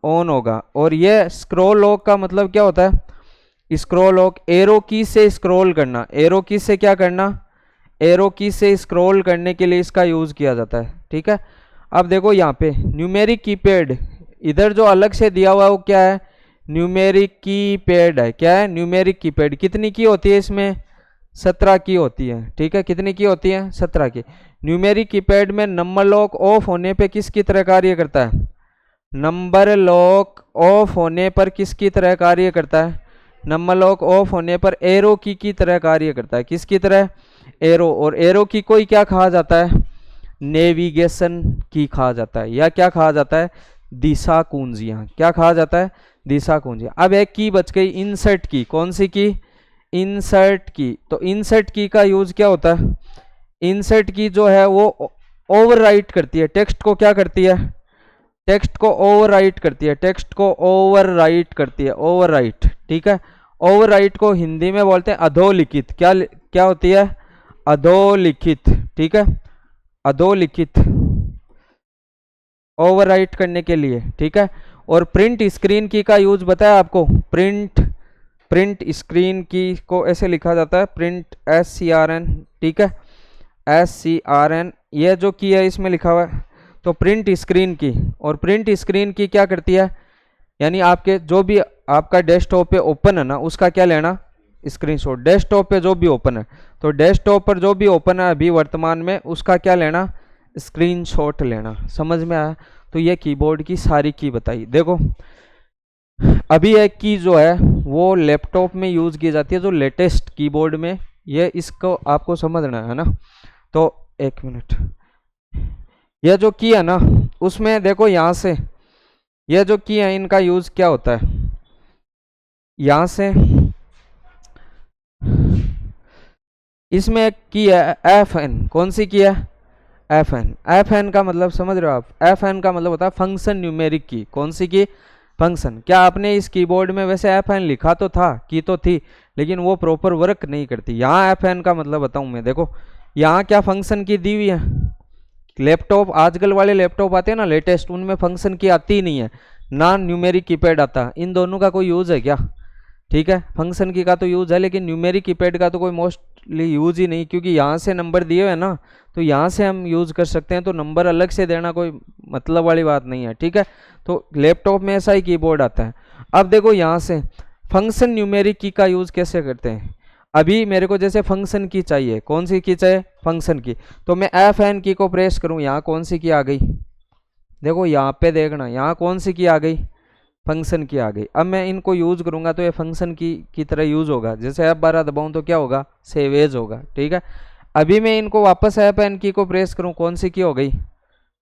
ऑन होगा। और ये स्क्रॉल लॉक का मतलब क्या होता है, स्क्रॉल लॉक एरो की से स्क्रॉल करना, एरो की से क्या करना, एरो की से स्क्रॉल करने के लिए इसका यूज किया जाता है। ठीक है। अब देखो यहाँ पे न्यूमेरिक कीपैड इधर जो अलग से दिया हुआ है वो क्या है, न्यूमेरिक कीपैड है। क्या है, न्यूमेरिक कीपैड। कितनी की होती है इसमें, 17 की होती है। ठीक है, कितनी की होती है, 17 की। न्यूमेरिक कीपैड में नंबर लॉक ऑफ होने पे किसकी तरह कार्य करता है, नंबर लॉक ऑफ होने पर किसकी तरह कार्य करता है, नंबर लॉक ऑफ होने पर एरो की तरह कार्य करता है। किसकी तरह, एरो। और एरो की कोई क्या कहा जाता है, नेविगेशन की कहा जाता है, या क्या कहा जाता है, दिशा कुंजियां। क्या कहा जाता है, दिशा कुंजियां। अब एक की बच गई, इंसर्ट की। कौन सी की, इंसर्ट की। तो इंसर्ट की का यूज क्या होता है, इंसर्ट की जो है वो ओवरराइट करती है टेक्स्ट को। क्या करती है, टेक्स्ट को ओवरराइट करती है, टेक्स्ट को ओवरराइट करती है, ओवरराइट। ठीक है, ओवरराइट को हिंदी में बोलते हैं अधोलिखित। क्या क्या होती है, अधोलिखित। ठीक है, अधोलिखित, ओवरराइट करने के लिए। ठीक है। और प्रिंट स्क्रीन की का यूज बताया आपको, प्रिंट स्क्रीन की को ऐसे लिखा जाता है, प्रिंट SCRN। ठीक है, SCRN। ये जो की है इसमें लिखा हुआ है, तो प्रिंट स्क्रीन की। और प्रिंट स्क्रीन की क्या करती है, यानी आपके जो भी आपका डेस्कटॉप पे ओपन है ना, उसका क्या लेना, स्क्रीनशॉट। डेस्कटॉप पे जो भी ओपन है, तो डेस्कटॉप पर जो भी ओपन है अभी वर्तमान में, उसका क्या लेना, स्क्रीनशॉट लेना। समझ में आया। तो ये कीबोर्ड की सारी की बताई। देखो अभी एक की जो है वो लैपटॉप में यूज की जाती है, जो लेटेस्ट कीबोर्ड में, ये इसको आपको समझना है ना। तो एक मिनट, ये जो की है ना उसमें देखो यहाँ से ये जो की है इनका यूज क्या होता है, यहाँ से इसमें एक की है FN। कौन सी की है, FN। FN का मतलब समझ रहे हो आप, FN का मतलब होता है फंक्शन न्यूमेरिक की। कौन सी की, फंक्शन। क्या आपने इस कीबोर्ड में वैसे FN लिखा तो था, की तो थी, लेकिन वो प्रॉपर वर्क नहीं करती। यहाँ FN का मतलब बताऊं मैं, देखो यहाँ क्या फंक्शन की दी हुई है। लैपटॉप आजकल वाले लैपटॉप आते हैं ना लेटेस्ट, उनमें फंक्शन की आती ही नहीं है, ना न्यूमेरिक कीपैड आता। इन दोनों का कोई यूज है क्या, ठीक है, फंक्शन की का तो यूज है, लेकिन न्यूमेरिक कीपैड का तो कोई मोस्टली यूज ही नहीं, क्योंकि यहाँ से नंबर दिए हुए ना, तो यहाँ से हम यूज कर सकते हैं, तो नंबर अलग से देना कोई मतलब वाली बात नहीं है। ठीक है, तो लैपटॉप में ऐसा ही कीबोर्ड आता है। अब देखो यहाँ से फंक्शन न्यूमेरिक की का यूज कैसे करते हैं। अभी मेरे को जैसे फंक्शन की चाहिए, कौन सी की चाहिए, फंक्शन की, तो मैं FN की को प्रेस करूँ, यहाँ कौन सी की आ गई, देखो यहाँ पे देखना, यहाँ कौन सी की आ गई, फंक्शन की आ गई। अब मैं इनको यूज करूंगा तो ये फंक्शन की तरह यूज होगा। जैसे F12 दबाऊं तो क्या होगा, सेव एज होगा। ठीक है, अभी मैं इनको वापस F की को प्रेस करूं, कौन सी की हो गई,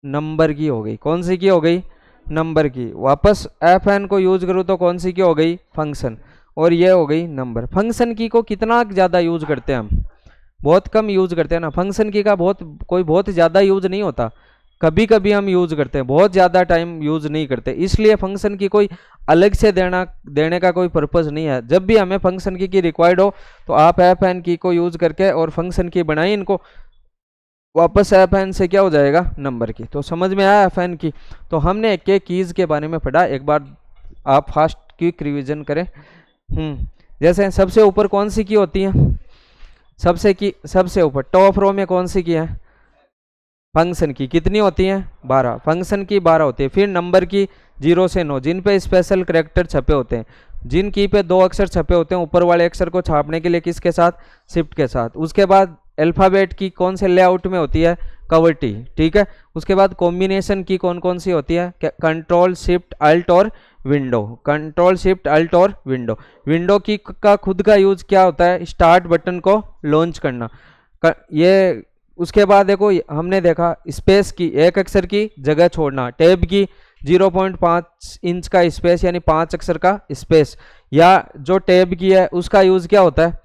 नंबर की हो गई। कौन सी की हो गई, नंबर की। वापस F को यूज करूं तो कौन सी की हो गई, फंक्शन। और ये हो गई नंबर। फंक्शन की को कितना ज़्यादा यूज करते हैं हम, बहुत कम यूज करते हैं ना। फंक्शन की का बहुत ज़्यादा यूज नहीं होता, कभी कभी हम यूज करते हैं, बहुत ज़्यादा टाइम यूज नहीं करते। इसलिए फंक्शन की कोई अलग से देने का कोई पर्पज़ नहीं है। जब भी हमें फंक्शन की रिक्वायर्ड हो तो आप F की को यूज करके और फंक्शन की बनाई, इनको वापस F से क्या हो जाएगा, नंबर की। तो समझ में आया F की। तो हमने एक कीज के बारे में पढ़ा, एक बार आप फास्ट क्विक रिवीजन करें। जैसे सबसे ऊपर कौन सी की होती है, सबसे ऊपर टॉप रो में कौन सी की है, फंक्शन की। कितनी होती है, 12। फंक्शन की 12 होती है। फिर नंबर की 0 से 9, जिन पे स्पेशल करेक्टर छपे होते हैं। जिन की पे 2 अक्षर छपे होते हैं, ऊपर वाले अक्षर को छापने के लिए किसके साथ, शिफ्ट के साथ। उसके बाद अल्फाबेट की कौन से लेआउट में होती है, कवर्टी, ठीक है। उसके बाद कॉम्बिनेशन की कौन कौन सी होती है, कंट्रोल शिफ्ट अल्ट और विंडो। कंट्रोल शिफ्ट अल्ट और विंडो। विंडो की का खुद का यूज क्या होता है, स्टार्ट बटन को लॉन्च करना। ये उसके बाद देखो हमने देखा स्पेस की, एक अक्षर की जगह छोड़ना। टैब की 0.5 इंच का स्पेस यानी 5 अक्षर का स्पेस, या जो टैब की है उसका यूज क्या होता है,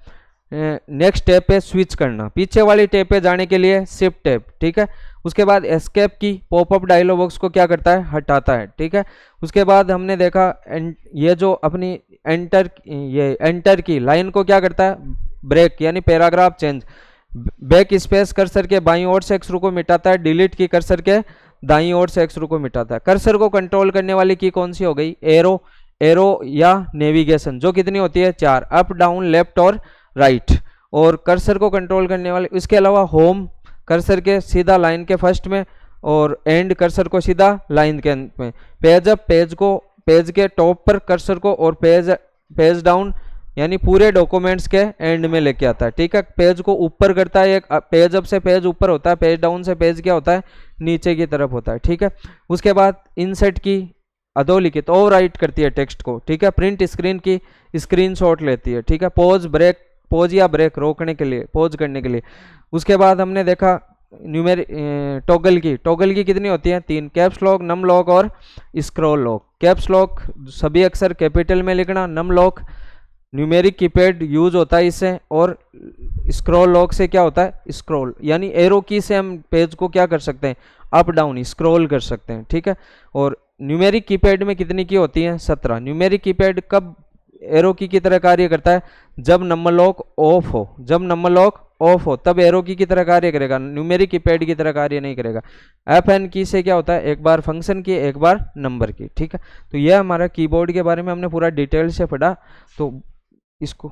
नेक्स्ट टैब पे स्विच करना। पीछे वाली टैब पे जाने के लिए शिफ्ट टैब, ठीक है। उसके बाद एस्केप की पॉपअप डायलॉग बॉक्स को क्या करता है, हटाता है, ठीक है। उसके बाद हमने देखा ये जो अपनी एंटर की लाइन को क्या करता है, ब्रेक यानी paragraph change. Back space cursor के बाईं ओर से अक्षरों को मिटाता है। डिलीट की कर्सर के दाईं ओर से अक्षरों को मिटाता है। कर्सर को कंट्रोल करने वाली की कौन सी हो गई, एरो या नेविगेशन, जो कितनी होती है, 4, अप डाउन लेफ्ट और राइट। और कर्सर को कंट्रोल करने वाले, इसके अलावा होम कर्सर के सीधा लाइन के फर्स्ट में, और एंड कर्सर को सीधा लाइन के अंत में। पेज अप पेज के टॉप पर कर्सर को, और पेज डाउन यानी पूरे डॉक्यूमेंट्स के एंड में लेके आता है, ठीक है। पेज को ऊपर करता है, एक पेज अप से पेज ऊपर होता है, पेज डाउन से पेज क्या होता है, नीचे की तरफ होता है, ठीक है। उसके बाद इंसर्ट की अधोलिखित ओवर राइट करती है टेक्स्ट को, ठीक है। प्रिंट स्क्रीन की स्क्रीनशॉट लेती है, ठीक है। पॉज या ब्रेक रोकने के लिए, पॉज करने के लिए। उसके बाद हमने देखा टॉगल की कितनी होती है, 3, कैप्स लॉक, नम लॉक और स्क्रॉल लॉक। कैप्स लॉक सभी अक्षर कैपिटल में लिखना, num lock numeric keypad use होता है इससे, और स्क्रॉल लॉक से क्या होता है, स्क्रॉल यानी एरो की से हम पेज को क्या कर सकते हैं, अप डाउन स्क्रॉल कर सकते हैं, ठीक है। और न्यूमेरिक कीपैड में कितनी की होती है, 17। न्यूमेरिक कीपैड कब एरो की तरह कार्य करता है, जब नंबर लॉक ऑफ हो। जब नंबर लॉक ऑफ हो तब एरो की तरह कार्य करेगा, न्यूमेरिक कीपैड की तरह कार्य नहीं करेगा। F की से क्या होता है, एक बार फंक्शन की, एक बार नंबर की, ठीक है। तो यह हमारा कीबोर्ड के बारे में हमने पूरा डिटेल से पढ़ा। तो इसको